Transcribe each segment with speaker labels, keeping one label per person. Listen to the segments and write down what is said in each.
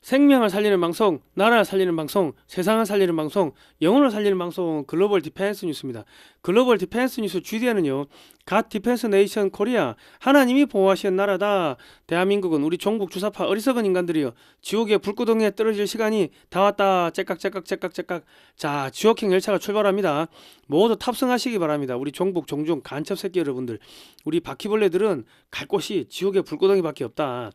Speaker 1: 생명을 살리는 방송, 나라를 살리는 방송, 세상을 살리는 방송, 영혼을 살리는 방송 글로벌 디펜스 뉴스입니다. 글로벌 디펜스 뉴스 GDN은요. 갓 디펜스 네이션 코리아 하나님이 보호하시는 나라다. 대한민국은 우리 종북 주사파 어리석은 인간들이요. 지옥의 불구덩이에 떨어질 시간이 다 왔다. 째깍째깍째깍째깍. 자, 지옥행 열차가 출발합니다. 모두 탑승하시기 바랍니다. 우리 종북 종중 간첩 새끼 여러분들. 우리 바퀴벌레들은 갈 곳이 지옥의 불구덩이밖에 없다.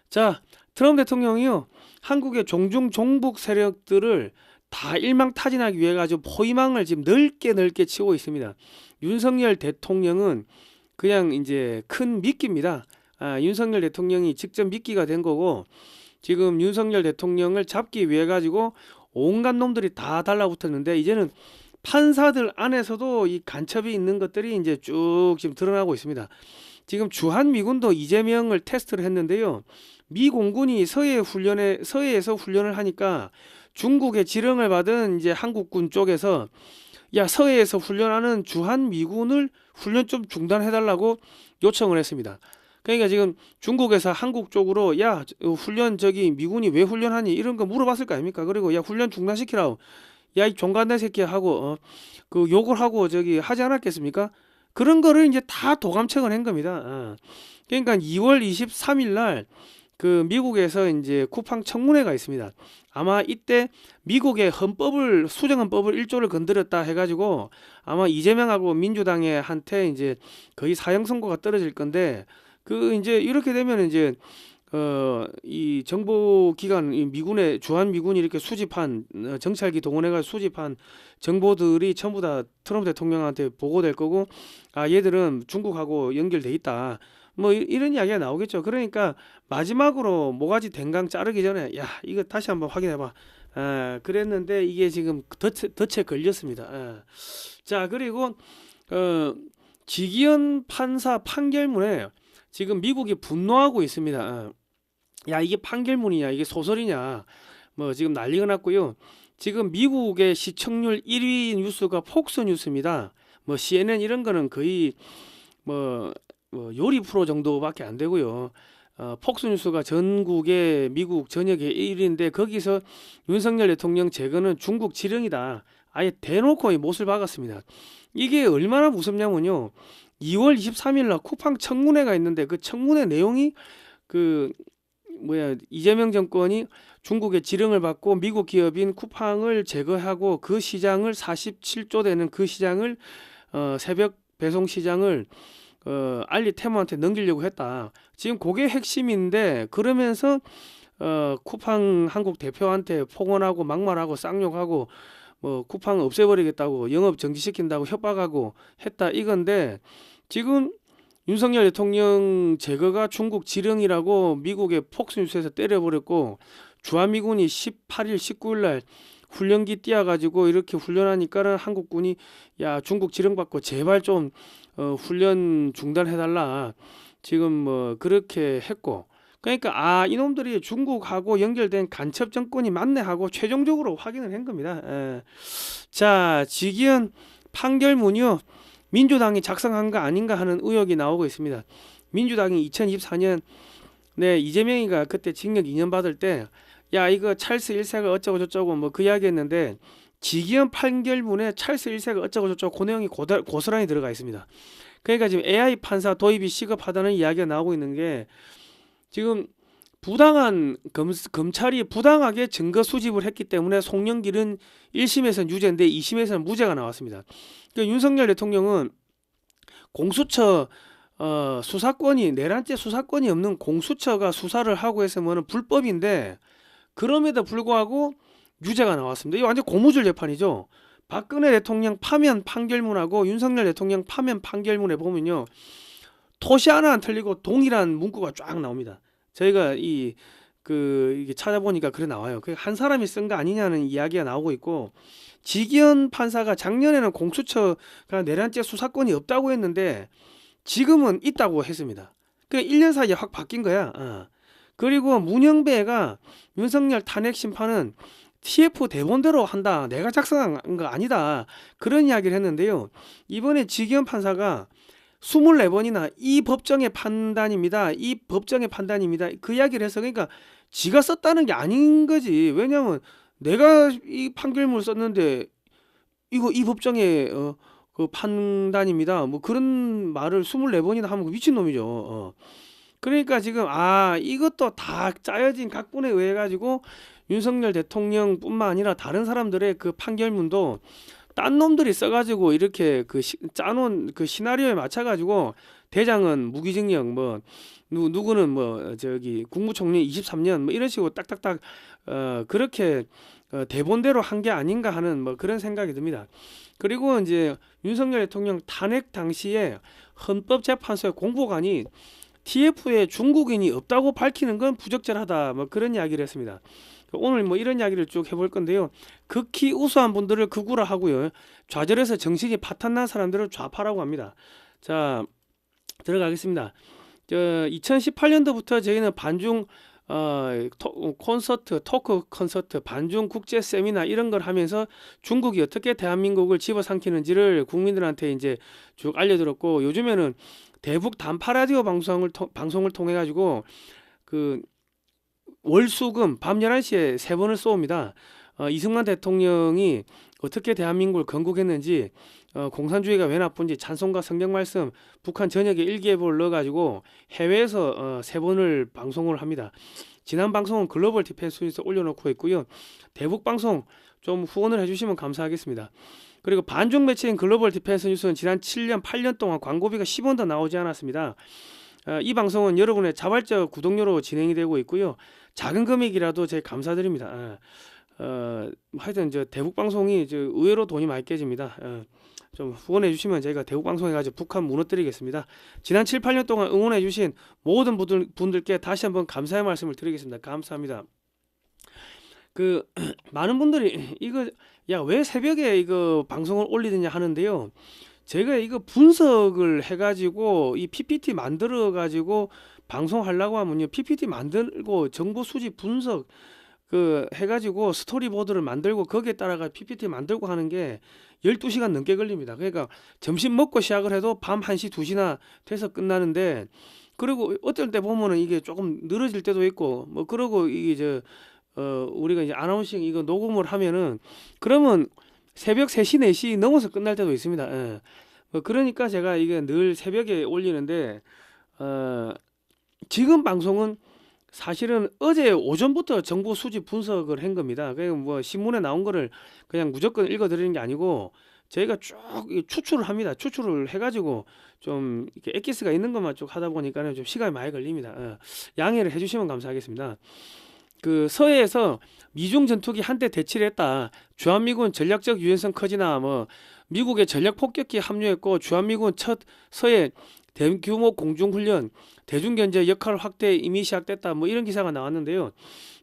Speaker 1: 자, 트럼프 대통령이요. 한국의 종중 종북 세력들을 다 일망타진하기 위해 가지고 포위망을 지금 넓게 치고 있습니다. 윤석열 대통령은 그냥 이제 큰 미끼입니다. 윤석열 대통령이 직접 미끼가 된 거고, 지금 윤석열 대통령을 잡기 위해 가지고 온갖 놈들이 다 달라붙었는데, 이제는 판사들 안에서도 이 간첩이 있는 것들이 이제 쭉 지금 드러나고 있습니다. 지금 주한미군도 이재명을 테스트를 했는데요. 미 공군이 서해에서 훈련을 하니까 중국의 지령을 받은 이제 한국군 쪽에서, 야, 서해에서 훈련하는 주한미군을 훈련 좀 중단해달라고 요청을 했습니다. 그러니까 지금 중국에서 한국 쪽으로, 야, 훈련 저기 미군이 왜 훈련하니 이런 거 물어봤을 거 아닙니까? 그리고 야, 훈련 중단시키라고, 야, 이 종간된 새끼 하고 그 욕을 하고 저기 하지 않았겠습니까? 그런 거를 이제 다 도감청을 한 겁니다. 그러니까 2월 23일 날 그 미국에서 이제 쿠팡 청문회가 있습니다. 아마 이때 미국의 수정헌법을 1조를 건드렸다 해가지고 아마 이재명하고 민주당에 한테 이제 거의 사형 선고가 떨어질 건데, 그 이제 이렇게 되면 이제 이 정보기관, 이 미군의 주한미군이 이렇게 수집한 정찰기 동원해가 수집한 정보들이 전부 다 트럼프 대통령한테 보고될 거고, 얘들은 중국하고 연결돼 있다. 뭐 이런 이야기가 나오겠죠. 그러니까 마지막으로 모가지 댕강 자르기 전에, 야, 이거 다시 한번 확인해봐. 그랬는데 이게 지금 덫에 걸렸습니다. 자, 그리고 지기현 판사 판결문에 지금 미국이 분노하고 있습니다. 야, 이게 판결문이냐, 이게 소설이냐, 뭐 지금 난리가 났고요. 지금 미국의 시청률 1위 뉴스가 폭스 뉴스입니다. 뭐 CNN 이런 거는 거의 뭐 요리 프로 정도밖에 안 되고요. 폭스뉴스가 전국의 미국 전역의 1위인데, 거기서 윤석열 대통령 재건은 중국 지령이다. 아예 대놓고 못을 박았습니다. 이게 얼마나 무섭냐면요. 2월 23일 날 쿠팡 청문회가 있는데, 그 청문회 내용이 이재명 정권이 중국의 지령을 받고 미국 기업인 쿠팡을 제거하고 그 시장을 47조 되는 그 시장을 새벽 배송 시장을 알리테모한테 넘기려고 했다. 지금 그게 핵심인데, 그러면서 쿠팡 한국 대표한테 폭언하고 막말하고 쌍욕하고 뭐 쿠팡 없애버리겠다고, 영업 정지시킨다고 협박하고 했다 이건데, 지금 윤석열 대통령 제거가 중국 지령이라고 미국의 폭스뉴스에서 때려버렸고, 주한미군이 18일 19일 날 훈련기 띄워가지고 이렇게 훈련하니까는 한국군이, 야, 중국 지령받고 제발 좀 훈련 중단해달라, 지금 뭐 그렇게 했고, 그러니까 이놈들이 중국하고 연결된 간첩 정권이 맞네 하고 최종적으로 확인을 한 겁니다. 자, 지기현 판결문이요, 민주당이 작성한 거 아닌가 하는 의혹이 나오고 있습니다. 민주당이 2024년 이재명이가 그때 징역 2년 받을 때, 야, 이거 찰스 1세가 어쩌고 저쩌고 뭐 그 이야기 했는데, 지기현 판결문에 찰스 1세가 어쩌고 저쩌고 그 내용이 고스란히 들어가 있습니다. 그러니까 지금 AI 판사 도입이 시급하다는 이야기가 나오고 있는 게, 지금 부당한 검찰이 부당하게 증거 수집을 했기 때문에 송영길은 1심에서는 유죄인데 2심에서는 무죄가 나왔습니다. 그러니까 윤석열 대통령은 공수처 수사권이, 내란죄 수사권이 없는 공수처가 수사를 하고 했으면 불법인데, 그럼에도 불구하고 유죄가 나왔습니다. 이거 완전 고무줄 재판이죠. 박근혜 대통령 파면 판결문하고 윤석열 대통령 파면 판결문에 보면요, 토시 하나 안 틀리고 동일한 문구가 쫙 나옵니다. 저희가 이게 찾아보니까 그래 나와요. 한 사람이 쓴 거 아니냐는 이야기가 나오고 있고, 지기현 판사가 작년에는 공수처가 내란죄 수사권이 없다고 했는데 지금은 있다고 했습니다. 그러니까 1년 사이에 확 바뀐 거야. 그리고 문영배가 윤석열 탄핵 심판은 TF 대본대로 한다, 내가 작성한 거 아니다, 그런 이야기를 했는데요. 이번에 지기현 판사가 24번이나 이 법정의 판단입니다. 이 법정의 판단입니다. 그 이야기를 해서 그러니까 지가 썼다는 게 아닌 거지. 왜냐면 내가 이 판결문을 썼는데 이거 이 법정의 그 판단입니다. 뭐 그런 말을 24번이나 하면 그 미친놈이죠. 그러니까 지금 이것도 다 짜여진 각본에 의해 가지고 윤석열 대통령뿐만 아니라 다른 사람들의 그 판결문도 딴 놈들이 써가지고 이렇게 그 짜놓은 그 시나리오에 맞춰가지고 대장은 무기징역 뭐 누구는 뭐 저기 국무총리 23년 뭐 이런 식으로 딱딱딱 그렇게 대본대로 한 게 아닌가 하는 뭐 그런 생각이 듭니다. 그리고 이제 윤석열 대통령 탄핵 당시에 헌법재판소의 공보관이 TF에 중국인이 없다고 밝히는 건 부적절하다 뭐 그런 이야기를 했습니다. 오늘 뭐 이런 이야기를 쭉 해볼 건데요. 극히 우수한 분들을 극우라 하고요. 좌절해서 정신이 파탄난 사람들을 좌파라고 합니다. 자, 들어가겠습니다. 2018년도부터 저희는 반중 토크 콘서트, 반중 국제 세미나 이런 걸 하면서 중국이 어떻게 대한민국을 집어삼키는지를 국민들한테 이제 쭉 알려드렸고, 요즘에는 대북 단파 라디오 방송을 통해 가지고 그 월수금 밤 11시에 3번을 쏘옵니다. 이승만 대통령이 어떻게 대한민국을 건국했는지, 공산주의가 왜 나쁜지 찬송가 성경 말씀, 북한 전역에 일기예보를 넣어가지고 해외에서 3번을 방송을 합니다. 지난 방송은 글로벌 디펜스 뉴스 올려놓고 있고요. 대북 방송 좀 후원을 해주시면 감사하겠습니다. 그리고 반중 매체인 글로벌 디펜스 뉴스는 지난 7년 8년 동안 광고비가 10원도 나오지 않았습니다. 이 방송은 여러분의 자발적 구독료로 진행이 되고 있고요. 작은 금액이라도 제가 감사드립니다. 하여튼 저 대북 방송이 의외로 돈이 많이 깨집니다. 좀 후원해 주시면 저희가 대북 방송해 가지고 북한 무너뜨리겠습니다. 지난 7, 8년 동안 응원해 주신 모든 분들께 다시 한번 감사의 말씀을 드리겠습니다. 감사합니다. 그 많은 분들이 이거 왜 새벽에 이거 방송을 올리느냐 하는데요. 제가 이거 분석을 해가지고 이 PPT 만들어 방송하려고 하면요, PPT 만들고 정보 수집 분석 해가지고 스토리보드를 만들고 거기에 따라가 PPT 만들고 하는 게 12시간 넘게 걸립니다. 그러니까 점심 먹고 시작을 해도 밤 1시 2시나 돼서 끝나는데, 그리고 어떨 때 보면은 이게 조금 늘어질 때도 있고 뭐 그러고 이게 우리가 이제 아나운싱 이거 녹음을 하면은 그러면 새벽 3시 4시 넘어서 끝날 때도 있습니다. 그러니까 제가 이게 늘 새벽에 올리는데, 지금 방송은 사실은 어제 오전부터 정보 수집 분석을 한 겁니다. 그냥 뭐 신문에 나온 거를 그냥 무조건 읽어드리는 게 아니고 저희가 쭉 추출을 합니다. 추출을 해가지고 좀 이렇게 엑기스가 있는 것만 쭉 하다 보니까는 좀 시간이 많이 걸립니다. 양해를 해주시면 감사하겠습니다. 그 서해에서 미중 전투기 한대 대치를 했다. 주한미군 전략적 유연성 커지나 뭐 미국의 전략 폭격기 합류했고 주한미군 첫 서해 대규모 공중훈련, 대중견제 역할 확대 이미 시작됐다. 뭐 이런 기사가 나왔는데요.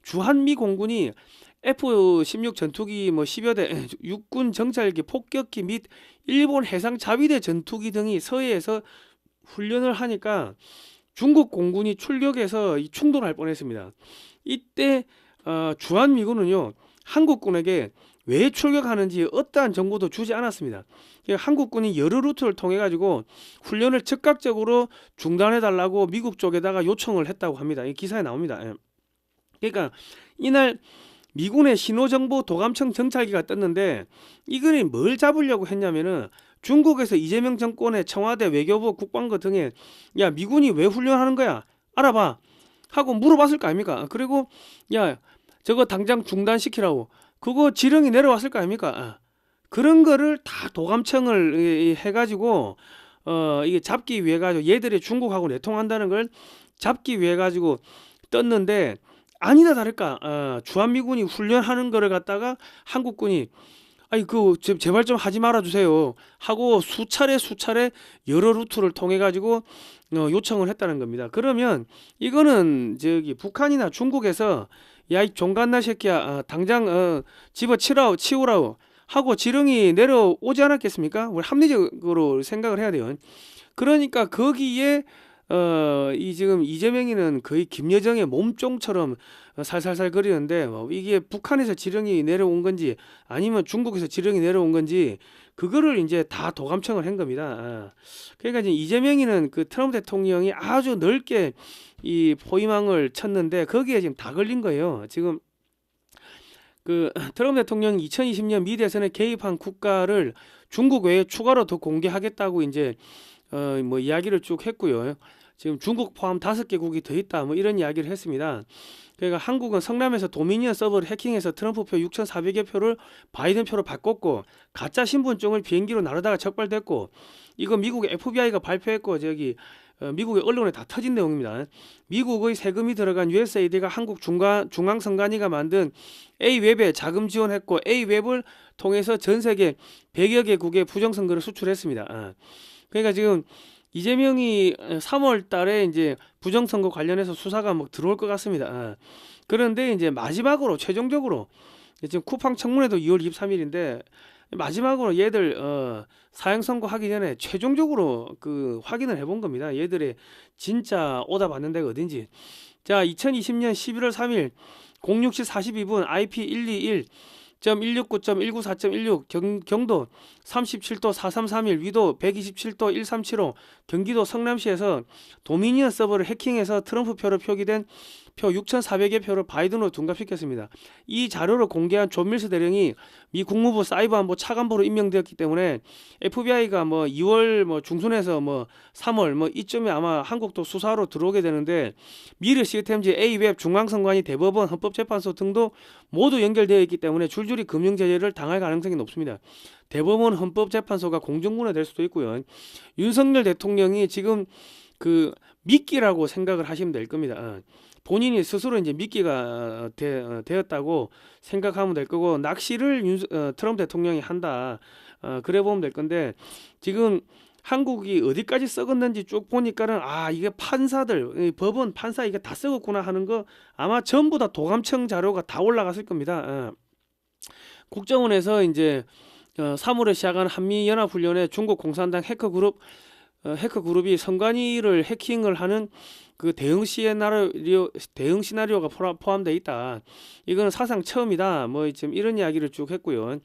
Speaker 1: 주한미 공군이 F-16 전투기 뭐 10여 대, 육군 정찰기, 폭격기 및 일본 해상 자위대 전투기 등이 서해에서 훈련을 하니까 중국 공군이 출격해서 충돌할 뻔했습니다. 이때 주한미군은요, 한국군에게 왜 출격하는지 어떠한 정보도 주지 않았습니다. 한국군이 여러 루트를 통해 가지고 훈련을 즉각적으로 중단해 달라고 미국 쪽에다가 요청을 했다고 합니다. 이 기사에 나옵니다. 그러니까 이날 미군의 신호정보 도감청 정찰기가 떴는데 이거는 뭘 잡으려고 했냐면은 중국에서 이재명 정권의 청와대 외교부 국방부 등에 야 미군이 왜 훈련하는 거야 알아봐 하고 물어봤을 거 아닙니까? 그리고 야 저거 당장 중단시키라고 그거 지령이 내려왔을 거 아닙니까? 그런 거를 다 도감청을 해가지고 이게 잡기 위해 가지고 얘들이 중국하고 내통한다는 걸 잡기 위해 가지고 떴는데 아니다 다를까 주한미군이 훈련하는 거를 갖다가 한국군이 아니 제발 좀 하지 말아 주세요 하고 수차례 여러 루트를 통해 가지고 요청을 했다는 겁니다. 그러면 이거는 저기 북한이나 중국에서 야 이 종갓나 새끼야 당장 집어치우라고 하고 지령이 내려오지 않았겠습니까? 우리 합리적으로 생각을 해야 돼요. 그러니까 거기에 이 지금 이재명이는 거의 김여정의 몸종처럼 살살살 거리는데 이게 북한에서 지령이 내려온 건지 아니면 중국에서 지령이 내려온 건지 그거를 이제 다 도감청을 한 겁니다. 그러니까 이제 이재명이는 그 트럼프 대통령이 아주 넓게 이 포위망을 쳤는데 거기에 지금 다 걸린 거예요. 지금 그 트럼프 대통령이 2020년 미 대선에 개입한 국가를 중국 외에 추가로 더 공개하겠다고 이제 뭐 이야기를 쭉 했고요. 지금 중국 포함 5개국이 더 있다 뭐 이런 이야기를 했습니다. 그러니까 한국은 성남에서 도미니언 서버를 해킹해서 트럼프 표 6,400여 표를 바이든 표로 바꿨고 가짜 신분증을 비행기로 나르다가 적발됐고 이거 미국의 FBI가 발표했고 저기 미국의 언론에 다 터진 내용입니다. 미국의 세금이 들어간 USAID가 한국 중앙선관위가 만든 A웹에 자금 지원했고 A웹을 통해서 전 세계 100여 개국에 부정선거를 수출했습니다. 그러니까 지금 이재명이 3월 달에 이제 부정선거 관련해서 수사가 뭐 들어올 것 같습니다. 그런데 이제 마지막으로 최종적으로 지금 쿠팡 청문회도 2월 23일인데 마지막으로 얘들 사형 선고하기 전에 최종적으로 그 확인을 해본 겁니다. 얘들의 진짜 오다 받는 데가 어딘지. 자, 2020년 11월 3일 06시 42분 IP 121.169.194.16 경도 37도 4331 위도 127도 1375 경기도 성남시에서 도미니언 서버를 해킹해서 트럼프 표로 표기된 표 6,400여 표를 바이든으로 둔갑시켰습니다. 이 자료를 공개한 존 밀스 대령이 미 국무부 사이버안보 차관보로 임명되었기 때문에 FBI가 뭐 2월 뭐 중순에서 뭐 3월 뭐 이쯤에 아마 한국도 수사로 들어오게 되는데 미르 시스템즈 A웹 중앙선관위 대법원 헌법재판소 등도 모두 연결되어 있기 때문에 줄줄이 금융제재를 당할 가능성이 높습니다. 대법원 헌법재판소가 공중분해 될 수도 있고요. 윤석열 대통령이 지금 그 미끼라고 생각을 하시면 될 겁니다. 본인이 스스로 이제 미끼가 되었다고 생각하면 될 거고 낚시를 트럼프 대통령이 한다. 그래 보면 될 건데 지금 한국이 어디까지 썩었는지 쭉 보니까는 이게 판사들 법원 판사 이게 다 썩었구나 하는 거 아마 전부 다 도감청 자료가 다 올라갔을 겁니다. 국정원에서 이제 3월에 시작한 한미연합훈련에 중국 공산당 해커그룹이 선관위를 해킹을 하는 그 대응 시나리오가 포함되어 있다. 이거는 사상 처음이다. 뭐 지금 이런 이야기를 쭉 했고요.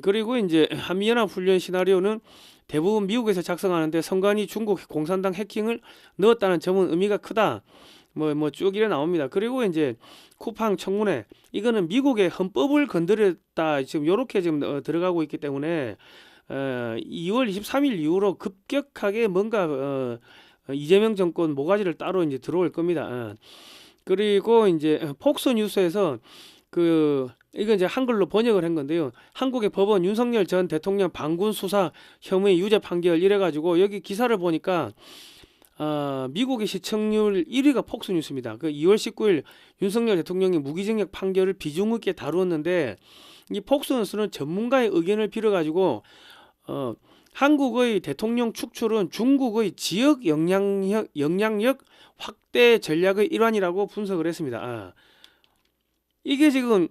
Speaker 1: 그리고 이제 한미연합훈련 시나리오는 대부분 미국에서 작성하는데 선관위 중국 공산당 해킹을 넣었다는 점은 의미가 크다. 뭐 쭉 이래 나옵니다. 그리고 이제 쿠팡 청문회 이거는 미국의 헌법을 건드렸다. 지금 요렇게 지금 들어가고 있기 때문에 2월 23일 이후로 급격하게 뭔가 이재명 정권 모가지를 따로 이제 들어올 겁니다. 그리고 이제 폭스 뉴스에서 이건 이제 한글로 번역을 한 건데요. 한국의 법원 윤석열 전 대통령 반군 수사 혐의 유죄 판결 이래가지고 여기 기사를 보니까 미국의 시청률 1위가 폭스 뉴스입니다. 그 2월 19일 윤석열 대통령이 무기징역 판결을 비중 있게 다루었는데 이 폭스 뉴스는 전문가의 의견을 빌어가지고 한국의 대통령 축출은 중국의 지역 영향력 확대 전략의 일환이라고 분석을 했습니다. 이게 지금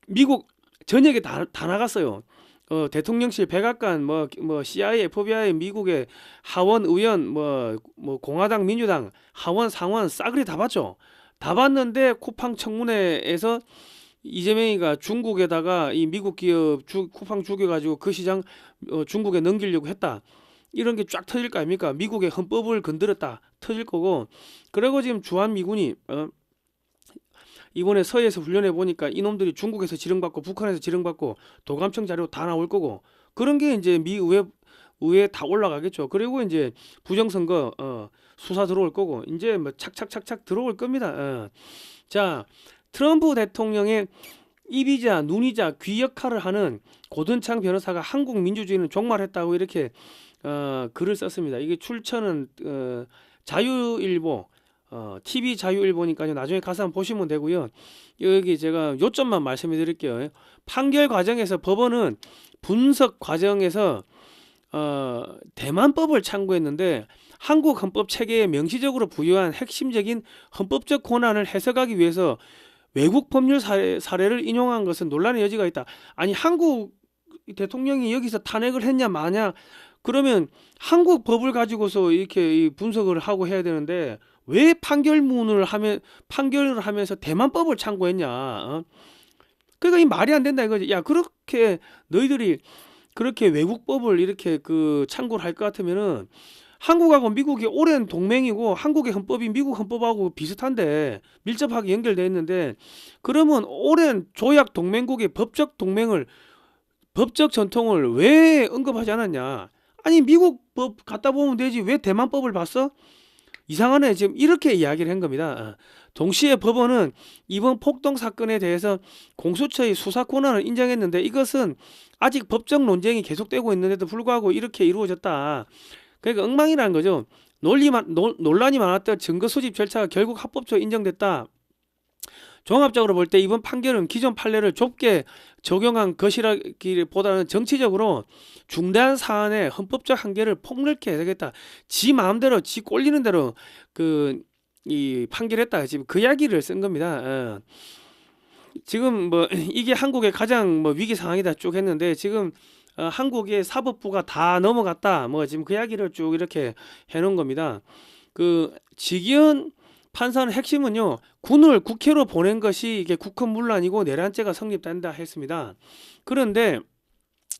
Speaker 1: 미국 전역에 다 나갔어요. 대통령실 백악관 뭐 CIA, FBI, 미국의 하원 의원 뭐 공화당, 민주당 하원, 상원 싸그리 다 봤죠. 다 봤는데 쿠팡 청문회에서 이재명이가 중국에다가 이 미국 기업 쿠팡 죽여가지고 그 시장 중국에 넘기려고 했다. 이런 게 쫙 터질 거 아닙니까? 미국의 헌법을 건드렸다 터질 거고. 그리고 지금 주한미군이 이번에 서해에서 훈련해 보니까 이놈들이 중국에서 지령받고 북한에서 지령받고 도감청 자료 다 나올 거고 그런 게 이제 미 의회에 다 올라가겠죠. 그리고 이제 부정선거 수사 들어올 거고 이제 뭐 착착착착 들어올 겁니다. 자, 트럼프 대통령의 입이자 눈이자 귀 역할을 하는 고든창 변호사가 한국 민주주의는 종말했다고 이렇게 글을 썼습니다. 이게 출처는 자유일보 TV 자유일보니까요. 나중에 가서 한번 보시면 되고요. 여기 제가 요점만 말씀해 드릴게요. 판결 과정에서 법원은 분석 과정에서 대만법을 참고했는데 한국 헌법 체계에 명시적으로 부여한 핵심적인 헌법적 권한을 해석하기 위해서 외국 법률 사례를 인용한 것은 논란의 여지가 있다. 아니 한국 대통령이 여기서 탄핵을 했냐 마냐 그러면 한국 법을 가지고서 이렇게 이 분석을 하고 해야 되는데 왜 판결을 하면서 대만법을 참고했냐? 그러니까 이 말이 안 된다 이거지. 야, 그렇게 너희들이 그렇게 외국법을 이렇게 그 참고를 할 것 같으면은 한국하고 미국이 오랜 동맹이고 한국의 헌법이 미국 헌법하고 비슷한데 밀접하게 연결되어 있는데 그러면 오랜 조약 동맹국의 법적 전통을 왜 언급하지 않았냐? 아니 미국 법 갖다 보면 되지 왜 대만법을 봤어? 이상하네. 지금 이렇게 이야기를 한 겁니다. 동시에 법원은 이번 폭동 사건에 대해서 공수처의 수사 권한을 인정했는데 이것은 아직 법적 논쟁이 계속되고 있는데도 불구하고 이렇게 이루어졌다. 그러니까 엉망이라는 거죠. 논란이 많았던 증거 수집 절차가 결국 합법적으로 인정됐다. 종합적으로 볼 때 이번 판결은 기존 판례를 좁게 적용한 것이라기보다는 정치적으로 중대한 사안의 헌법적 한계를 폭넓게 해석했다. 지 마음대로 지 꼴리는 대로 이 판결했다. 지금 그 이야기를 쓴 겁니다. 지금 뭐 이게 한국의 가장 뭐 위기 상황이다 쭉 했는데 지금 한국의 사법부가 다 넘어갔다. 뭐 지금 그 이야기를 쭉 이렇게 해놓은 겁니다. 그 지기현 판사는 핵심은요, 군을 국회로 보낸 것이 이게 국헌문란이고 내란죄가 성립된다 했습니다. 그런데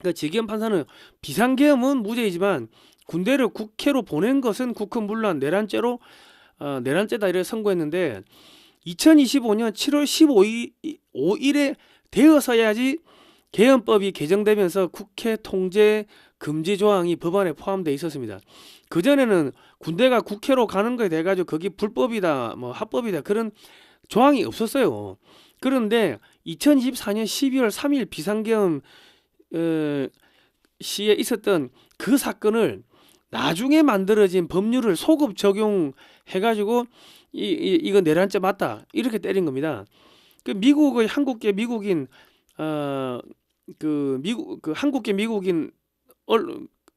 Speaker 1: 그 지기현 판사는 비상계엄은 무죄이지만 군대를 국회로 보낸 것은 국헌문란 내란죄다 이렇게 선고했는데 2025년 7월 15일에 되어서야지 계엄법이 개정되면서 국회 통제 금지 조항이 법안에 포함되어 있었습니다. 그전에는 군대가 국회로 가는 거에 대해 가지고 그게 불법이다 뭐 합법이다 그런 조항이 없었어요. 그런데 2024년 12월 3일 비상계엄 시에 있었던 그 사건을 나중에 만들어진 법률을 소급 적용해 가지고 이거 내란죄 맞다 이렇게 때린 겁니다. 그 미국의 한국계 미국인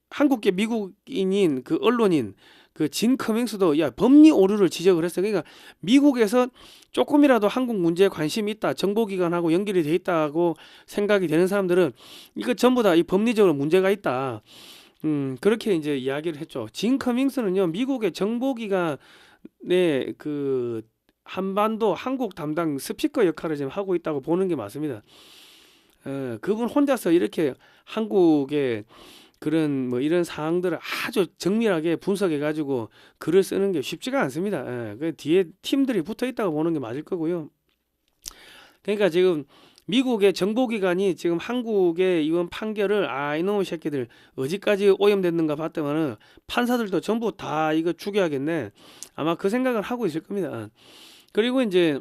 Speaker 1: 한국계 미국인인 그 언론인 그 진 커밍스도 야 법리 오류를 지적을 했어. 그러니까 미국에서 조금이라도 한국 문제에 관심이 있다, 정보기관하고 연결이 돼 있다고 생각이 되는 사람들은 이거 전부 다 이 법리적으로 문제가 있다. 그렇게 이제 이야기를 했죠. 진 커밍스는요 미국의 정보기관의 그 한반도 한국 담당 스피커 역할을 지금 하고 있다고 보는 게 맞습니다. 그분 혼자서 이렇게 한국의 그런 뭐 이런 사항들을 아주 정밀하게 분석해 가지고 글을 쓰는 게 쉽지가 않습니다. 그 뒤에 팀들이 붙어 있다고 보는 게 맞을 거고요. 그러니까 지금 미국의 정보기관이 지금 한국의 이번 판결을 이놈의 새끼들 어디까지 오염됐는가 봤더만은 판사들도 전부 다 이거 죽여야겠네. 아마 그 생각을 하고 있을 겁니다. 그리고 이제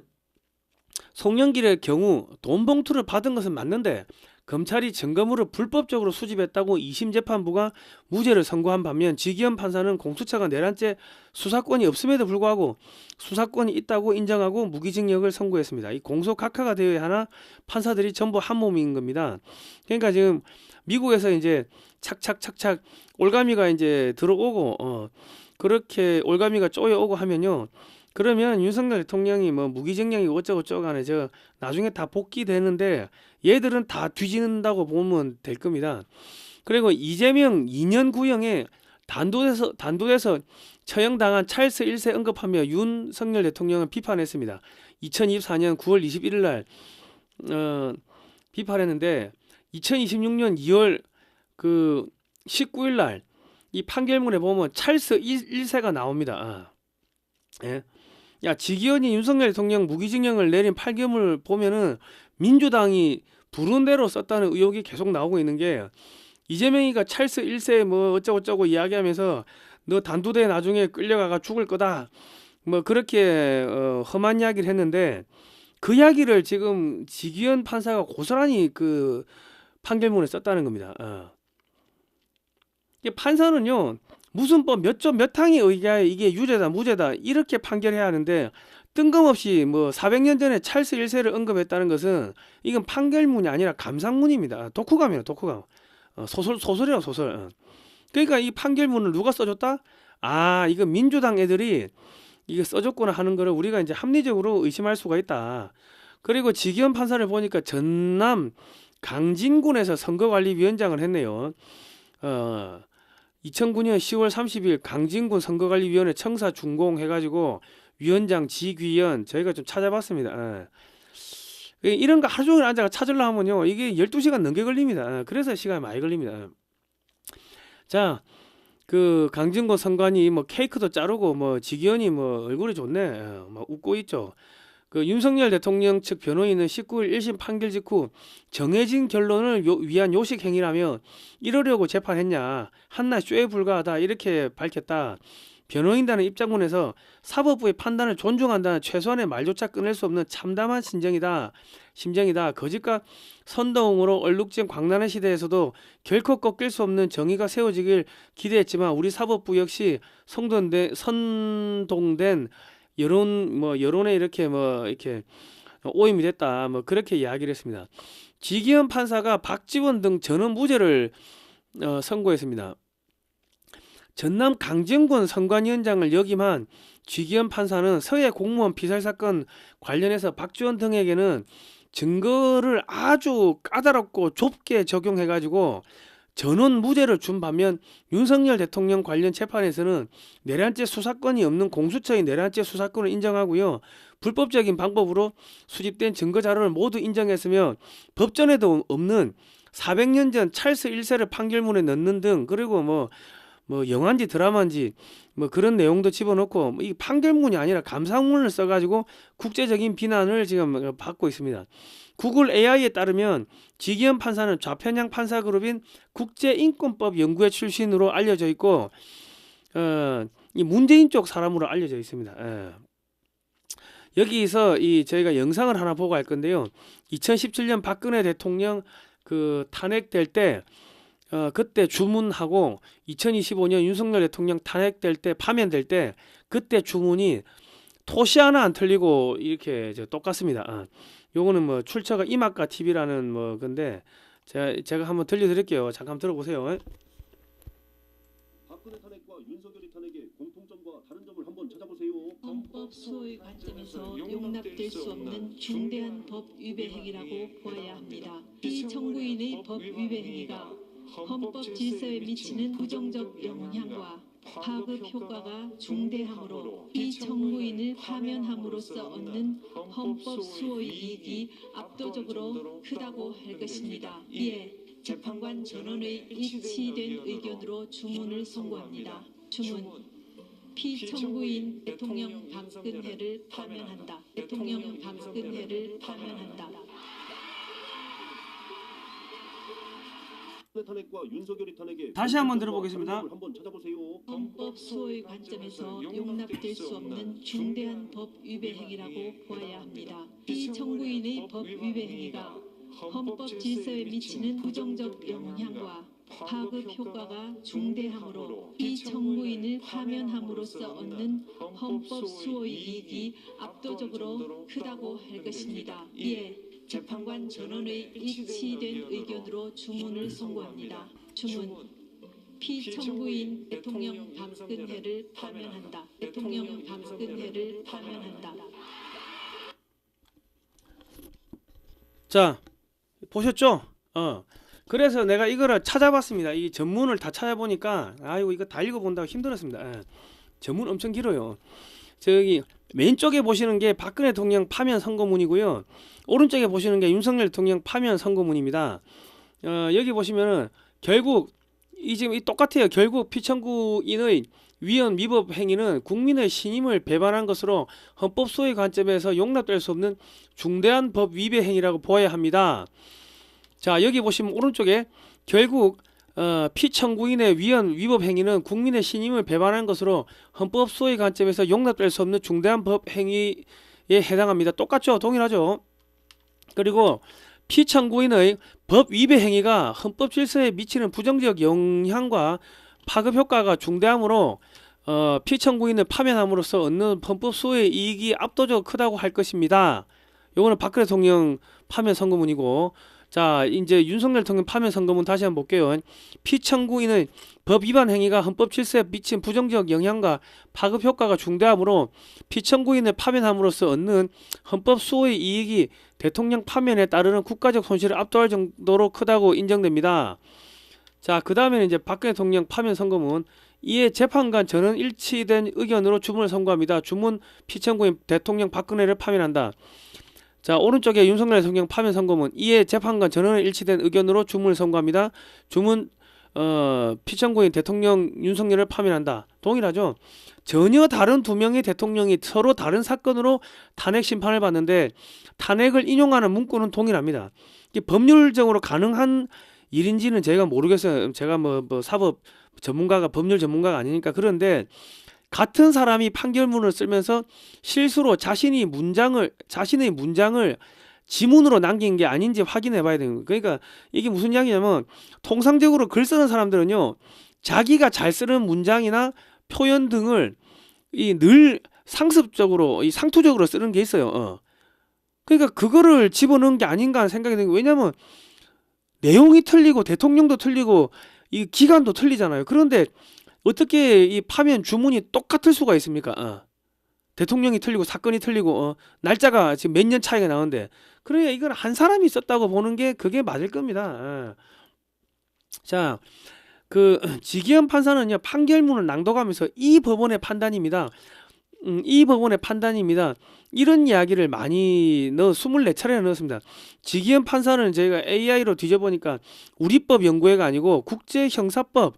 Speaker 1: 송영길의 경우 돈 봉투를 받은 것은 맞는데 검찰이 증거물을 불법적으로 수집했다고 2심 재판부가 무죄를 선고한 반면 지기현 판사는 공수처가 내란죄 수사권이 없음에도 불구하고 수사권이 있다고 인정하고 무기징역을 선고했습니다. 이 공소각하가 되어야 하나 판사들이 전부 한 몸인 겁니다. 그러니까 지금 미국에서 이제 착착착착 올가미가 이제 들어오고 그렇게 올가미가 쪼여오고 하면요. 그러면 윤석열 대통령이 뭐 무기징역이 어쩌고저쩌고 간에 저 나중에 다 복귀되는데 얘들은 다 뒤지는다고 보면 될 겁니다. 그리고 이재명 2년 구형에 단도에서 처형당한 찰스 1세 언급하며 윤석열 대통령은 비판했습니다. 2024년 9월 21일 날 비판했는데 2026년 2월 그 19일 날 이 판결문에 보면 찰스 1세가 나옵니다. 예. 야, 지기현이 윤석열 대통령 무기징역을 내린 판결문을 보면은 민주당이 부른 대로 썼다는 의혹이 계속 나오고 있는 게 이재명이가 찰스 1세 뭐 어쩌고저쩌고 이야기하면서 너 단두대 나중에 끌려가가 죽을 거다 뭐 그렇게 험한 이야기를 했는데 그 이야기를 지금 지기현 판사가 고스란히 그 판결문에 썼다는 겁니다. 판사는요 무슨 법 몇 조 몇 항에 의하여 이게 유죄다 무죄다 이렇게 판결해야 하는데 뜬금없이 뭐 400년 전에 찰스 1세를 언급했다는 것은 이건 판결문이 아니라 감상문입니다. 독후감이에요. 독후감. 소설이에요. 소설. 그러니까 이 판결문을 누가 써줬다? 이거 민주당 애들이 이거 써줬구나 하는 거를 우리가 이제 합리적으로 의심할 수가 있다. 그리고 지기현 판사를 보니까 전남 강진군에서 선거관리위원장을 했네요. 2009년 10월 30일 강진군 선거관리위원회 청사 준공 해가지고 위원장 지귀현 저희가 좀 찾아봤습니다. 이런 거 하루 종일 앉아가 찾으려 하면요 이게 12시간 넘게 걸립니다. 그래서 시간이 많이 걸립니다. 자, 그 강진군 선관위 뭐 케이크도 자르고 뭐 지기현이 뭐 얼굴이 좋네, 막 웃고 있죠. 그 윤석열 대통령 측 변호인은 19일 1심 판결 직후 정해진 결론을 위한 요식 행위라며 이러려고 재판했냐, 한낱 쇼에 불과하다 이렇게 밝혔다. 변호인단은 입장문에서 사법부의 판단을 존중한다는 최소한의 말조차 꺼낼 수 없는 참담한 심정이다. 거짓과 선동으로 얼룩진 광란의 시대에서도 결코 꺾일 수 없는 정의가 세워지길 기대했지만 우리 사법부 역시 선동된 여론에 이렇게 오임이 됐다. 그렇게 이야기를 했습니다. 지기현 판사가 박지원 등 전원 무죄를 선고했습니다. 전남 강진군 선관위원장을 역임한 지기현 판사는 서해 공무원 피살 사건 관련해서 박지원 등에게는 증거를 아주 까다롭고 좁게 적용해가지고 전원 무죄를 준 반면 윤석열 대통령 관련 재판에서는 내란죄 수사권이 없는 공수처의 내란죄 수사권을 인정하고요. 불법적인 방법으로 수집된 증거자료를 모두 인정했으며 법전에도 없는 400년 전 찰스 1세를 판결문에 넣는 등, 그리고 뭐 영화인지 드라마인지 그런 내용도 집어넣고 이 판결문이 아니라 감사문을 써가지고 국제적인 비난을 지금 받고 있습니다. 구글 AI에 따르면 지기현 판사는 좌편향 판사그룹인 국제인권법 연구회 출신으로 알려져 있고 이 문재인 쪽 사람으로 알려져 있습니다. 여기서 저희가 영상을 하나 보고 할 건데요. 2017년 박근혜 대통령 그 탄핵될 때 그때 주문하고 2025년 윤석열 대통령 탄핵될 때 파면될 때 그때 주문이 토시 하나 안 틀리고 이렇게 똑같습니다. 요거는 출처가 이마카 TV라는 건데 제가 한번 들려드릴게요. 잠깐 들어보세요.
Speaker 2: 박근혜 탄핵과 윤석열이 탄핵의 공통점과 다른 점을 한번 찾아보세요.
Speaker 3: 헌법 수호의 관점에서 용납될 수 없는 중대한 법 위배 행위라고 보아야 합니다. 이 청구인의 법 위배 행위가 헌법 질서에 미치는 부정적 영향과 파급 효과가 중대하므로 이 청구인을 파면함으로써 얻는 헌법 수호의 이익이 압도적으로 크다고 할 것입니다. 이에 재판관 전원의 일치된 의견으로 주문을 선고합니다. 주문. 피청구인 대통령 박근혜를 파면한다. 대통령 박근혜를 파면한다.
Speaker 2: 탄핵과 윤석열이 탄핵의
Speaker 1: 다시 한번 들어보겠습니다.
Speaker 2: 한번 찾아보세요.
Speaker 3: 헌법 수호의 관점에서 용납될 수 없는 중대한 법 위배 행위라고 보아야 합니다. 이 청구인의 법 위배 행위가 헌법 질서에 미치는 부정적 영향과 파급 효과가 중대하므로 이 청구인을 파면함으로써 얻는 헌법 수호의 이익이 압도적으로 크다고 할 것입니다. 이에 재판관 전원의 일치된 의견으로 주문을 선고합니다. 주문. 피청구인 대통령 박근혜를 파면한다. 대통령 박근혜를 파면한다.
Speaker 1: 자, 보셨죠? 그래서 내가 이거를 찾아봤습니다. 이 전문을 다 찾아보니까 이거 다 읽어본다고 힘들었습니다. 전문 엄청 길어요. 저기 왼쪽에 보시는 게 박근혜 대통령 파면 선고문이고요. 오른쪽에 보시는 게 윤석열 대통령 파면 선고문입니다. 여기 보시면은 결국 지금 똑같아요. 결국 피청구인의 위헌 위법 행위는 국민의 신임을 배반한 것으로 헌법 소의 관점에서 용납될 수 없는 중대한 법 위배 행위라고 보아야 합니다. 자, 여기 보시면 오른쪽에 결국 피청구인의 위헌 위법 행위는 국민의 신임을 배반한 것으로 헌법 소의 관점에서 용납될 수 없는 중대한 법 행위에 해당합니다. 똑같죠? 동일하죠? 그리고 피청구인의 법 위배 행위가 헌법 질서에 미치는 부정적 영향과 파급 효과가 중대하므로 피청구인을 파면함으로써 얻는 헌법 소의 이익이 압도적으로 크다고 할 것입니다. 요거는 박근혜 대통령 파면 선고문이고, 자, 이제 윤석열 대통령 파면 선고문 다시 한번 볼게요. 피청구인의 법 위반 행위가 헌법 질서에 미친 부정적 영향과 파급 효과가 중대하므로 피청구인을 파면함으로써 얻는 헌법 수호의 이익이 대통령 파면에 따르는 국가적 손실을 압도할 정도로 크다고 인정됩니다. 자, 그 다음에는 이제 박근혜 대통령 파면 선고문. 이에 재판관 전원 일치된 의견으로 주문을 선고합니다. 주문 피청구인 대통령 박근혜를 파면한다. 자, 오른쪽에 윤석열 대통령 파면 선고문. 이에 재판관 전원 일치된 의견으로 주문을 선고합니다. 주문 피청구인 대통령 윤석열을 파면한다. 동일하죠. 전혀 다른 두 명의 대통령이 서로 다른 사건으로 탄핵 심판을 받는데 탄핵을 인용하는 문구는 동일합니다. 이게 법률적으로 가능한 일인지는 제가 모르겠어요. 제가 뭐 사법 전문가가 법률 전문가가 아니니까. 그런데 같은 사람이 판결문을 쓰면서 실수로 자신의 문장을 지문으로 남긴 게 아닌지 확인해 봐야 되는 거예요. 그러니까 이게 무슨 이야기냐면 통상적으로 글 쓰는 사람들은요, 자기가 잘 쓰는 문장이나 표현 등을 늘 상습적으로 상투적으로 쓰는 게 있어요. 그러니까 그거를 집어넣은 게 아닌가 하는 생각이 드는 거예요. 왜냐면 내용이 틀리고 대통령도 틀리고 이 기간도 틀리잖아요. 그런데 어떻게 이 파면 주문이 똑같을 수가 있습니까? 대통령이 틀리고 사건이 틀리고 날짜가 지금 몇 년 차이가 나는데, 그러니까 이건 한 사람이 썼다고 보는 게 그게 맞을 겁니다. 자, 그 지기현 판사는요, 판결문을 낭독하면서 이 법원의 판단입니다. 이 법원의 판단입니다. 이런 이야기를 많이 24차례나 넣었습니다. 지기현 판사는 저희가 AI로 뒤져보니까 우리법 연구회가 아니고 국제형사법,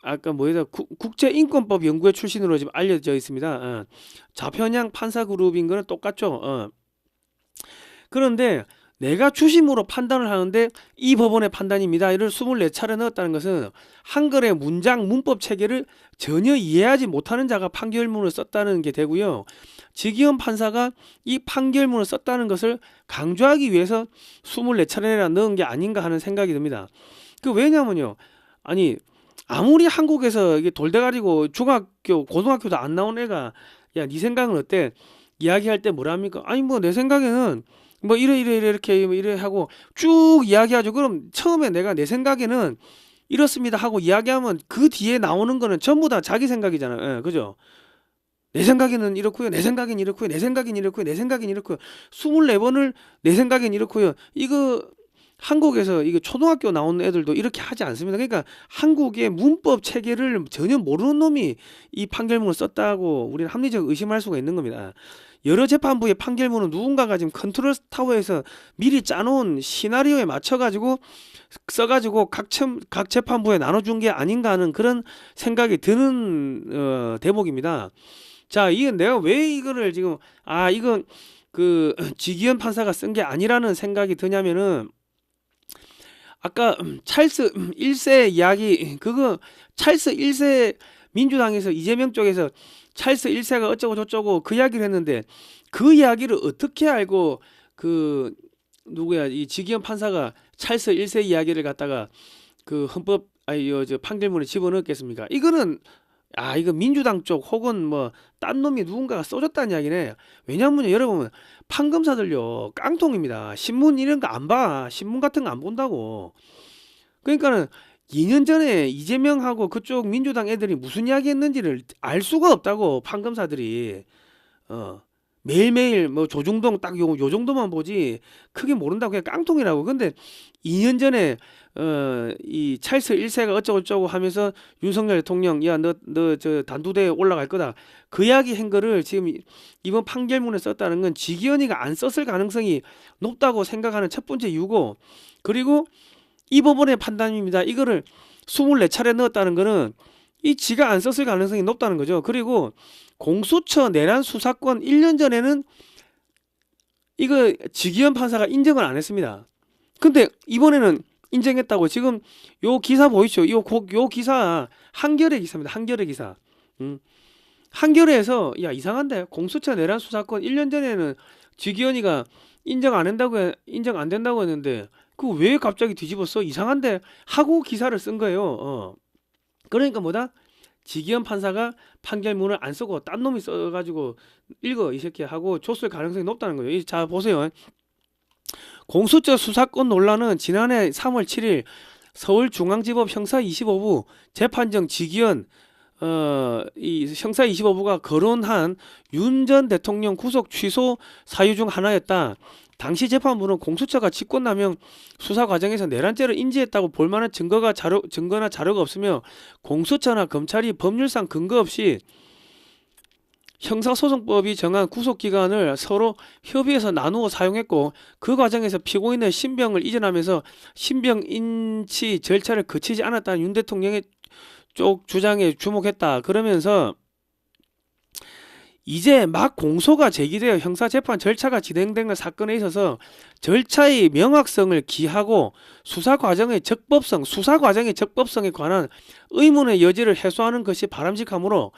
Speaker 1: 아까 뭐예요? 국제인권법 연구회 출신으로 지금 알려져 있습니다. 좌편향 판사 그룹인 거는 똑같죠. 그런데 내가 주심으로 판단을 하는데 이 법원의 판단입니다. 이를 24차례 넣었다는 것은 한글의 문장 문법 체계를 전혀 이해하지 못하는 자가 판결문을 썼다는 게 되고요. 지기현 판사가 이 판결문을 썼다는 것을 강조하기 위해서 24차례나 넣은 게 아닌가 하는 생각이 듭니다. 왜냐면요, 아니 아무리 한국에서 이게 돌대가리고 중학교 고등학교도 안 나온 애가 야, 네 생각은 어때? 이야기할 때 뭐랍니까? 아니 뭐 내 생각에는 뭐 이래 이렇게 이래 하고 쭉 이야기하죠. 그럼 처음에 내가 내 생각에는 이렇습니다 하고 이야기하면 그 뒤에 나오는 거는 전부 다 자기 생각이잖아요. 그죠? 내 생각에는 이렇고요. 내 생각엔 이렇고요. 내 생각엔 이렇고요. 내 생각엔 이렇고요. 24번을 내 생각엔 이렇고요. 이거 한국에서 이거 초등학교 나온 애들도 이렇게 하지 않습니다. 그러니까 한국의 문법 체계를 전혀 모르는 놈이 이 판결문을 썼다고 우리는 합리적 의심할 수가 있는 겁니다. 여러 재판부의 판결문은 누군가가 지금 컨트롤 타워에서 미리 짜놓은 시나리오에 맞춰가지고 써가지고 각 재판부에 나눠준 게 아닌가 하는 그런 생각이 드는 대목입니다. 자, 이게 내가 왜 이거를 지금 이건 그 지기현 판사가 쓴 게 아니라는 생각이 드냐면은, 아까 찰스 1세 이야기, 그거 찰스 1세 민주당에서 이재명 쪽에서 찰스 1세가 어쩌고 저쩌고 그 이야기를 했는데, 그 이야기를 어떻게 알고 그 누구야 이 지기현 판사가 찰스 1세 이야기를 갖다가 그 헌법 저 판결문에 집어넣겠습니까? 이거는 이거 민주당 쪽 혹은 뭐 딴 놈이 누군가가 써줬다는 이야기네. 왜냐면 여러분 판검사들요 깡통입니다. 신문 이런 거 안 봐. 신문 같은 거 안 본다고. 그러니까는 2년 전에 이재명하고 그쪽 민주당 애들이 무슨 이야기 했는지를 알 수가 없다고. 판검사들이 매일매일 뭐 조중동 딱 요 정도만 보지 크게 모른다고. 그냥 깡통이라고. 근데 2년 전에 이 찰스 1세가 어쩌고 하면서 윤석열 대통령 야 너 저 단두대에 올라갈 거다 그 이야기 한 거를 지금 이번 판결문에 썼다는 건 지기현이가 안 썼을 가능성이 높다고 생각하는 첫 번째 이유고, 그리고 이 법원의 판단입니다. 이거를 24차례 넣었다는 거는 이 지가 안 썼을 가능성이 높다는 거죠. 그리고 공수처 내란 수사권 1년 전에는 이거 지기현 판사가 인정을 안 했습니다. 근데 이번에는 인정했다고. 지금 요 기사 보이죠? 요 기사 한겨레 기사입니다. 한겨레 기사. 한겨레에서 야 이상한데 공수처 내란 수사권 1년 전에는 지기현이가 인정 안 된다고 했는데 그 왜 갑자기 뒤집었어? 이상한데 하고 기사를 쓴 거예요. 그러니까 뭐다? 지기현 판사가 판결문을 안 쓰고 딴 놈이 써가지고 읽어 이 새끼 하고 줬을 가능성이 높다는 거예요. 자 보세요. 공수처 수사권 논란은 지난해 3월 7일 서울중앙지법 형사 25부 재판정 지기현 이 형사 25부가 거론한 윤 전 대통령 구속 취소 사유 중 하나였다. 당시 재판부는 공수처가 직권남용 수사 과정에서 내란죄를 인지했다고 볼 만한 증거나 자료가 없으며 공수처나 검찰이 법률상 근거 없이 형사소송법이 정한 구속기간을 서로 협의해서 나누어 사용했고 그 과정에서 피고인의 신병을 이전하면서 신병 인치 절차를 거치지 않았다는 윤 대통령의 쪽 주장에 주목했다. 그러면서 이제 막 공소가 제기되어 형사재판 절차가 진행되는 사건에 있어서 절차의 명확성을 기하고 수사 과정의 적법성에 관한 의문의 여지를 해소하는 것이 바람직하므로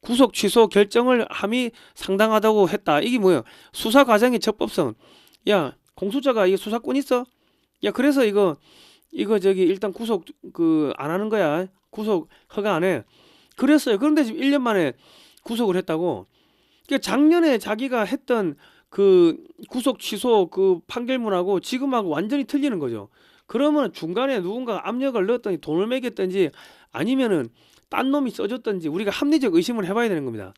Speaker 1: 구속 취소 결정을 함이 상당하다고 했다. 이게 뭐야? 수사 과정의 적법성. 야, 공수처가 이게 수사권 있어? 야, 그래서 이거 저기 일단 구속 안 하는 거야. 구속 허가 안 해. 그랬어요. 그런데 지금 1년 만에 구속을 했다고. 그러니까 작년에 자기가 했던 그 구속 취소 그 판결문하고 지금하고 완전히 틀리는 거죠. 그러면 중간에 누군가 압력을 넣었더니 돈을 매겼든지 아니면은 딴 놈이 써줬든지 우리가 합리적 의심을 해봐야 되는 겁니다.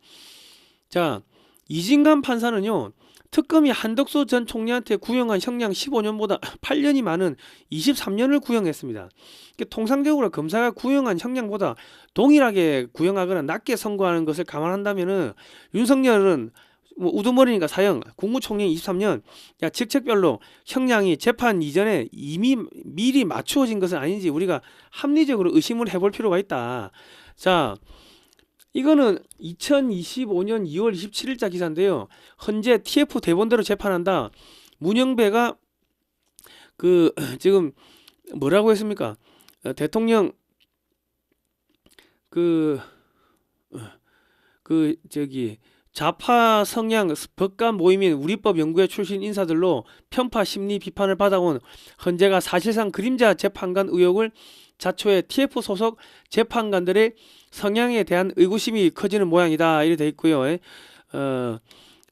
Speaker 1: 자, 이진관 판사는요. 특검이 한덕수 전 총리한테 구형한 형량 15년보다 8년이 많은 23년을 구형했습니다. 통상적으로 검사가 구형한 형량보다 동일하게 구형하거나 낮게 선고하는 것을 감안한다면은 윤석열은 뭐 우두머리니까 사형, 국무총리 23년, 야 직책별로 형량이 재판 이전에 이미 미리 맞추어진 것은 아닌지 우리가 합리적으로 의심을 해볼 필요가 있다. 자, 이거는 2025년 2월 27일자 기사인데요. 현재 TF 대본대로 재판한다. 문영배가 지금 뭐라고 했습니까? 대통령 저기 좌파 성향 법관 모임인 우리법 연구회 출신 인사들로 편파 심리 비판을 받아온 헌재가 사실상 그림자 재판관 의혹을 자초에 TF 소속 재판관들의 성향에 대한 의구심이 커지는 모양이다. 이렇게 돼 있고요.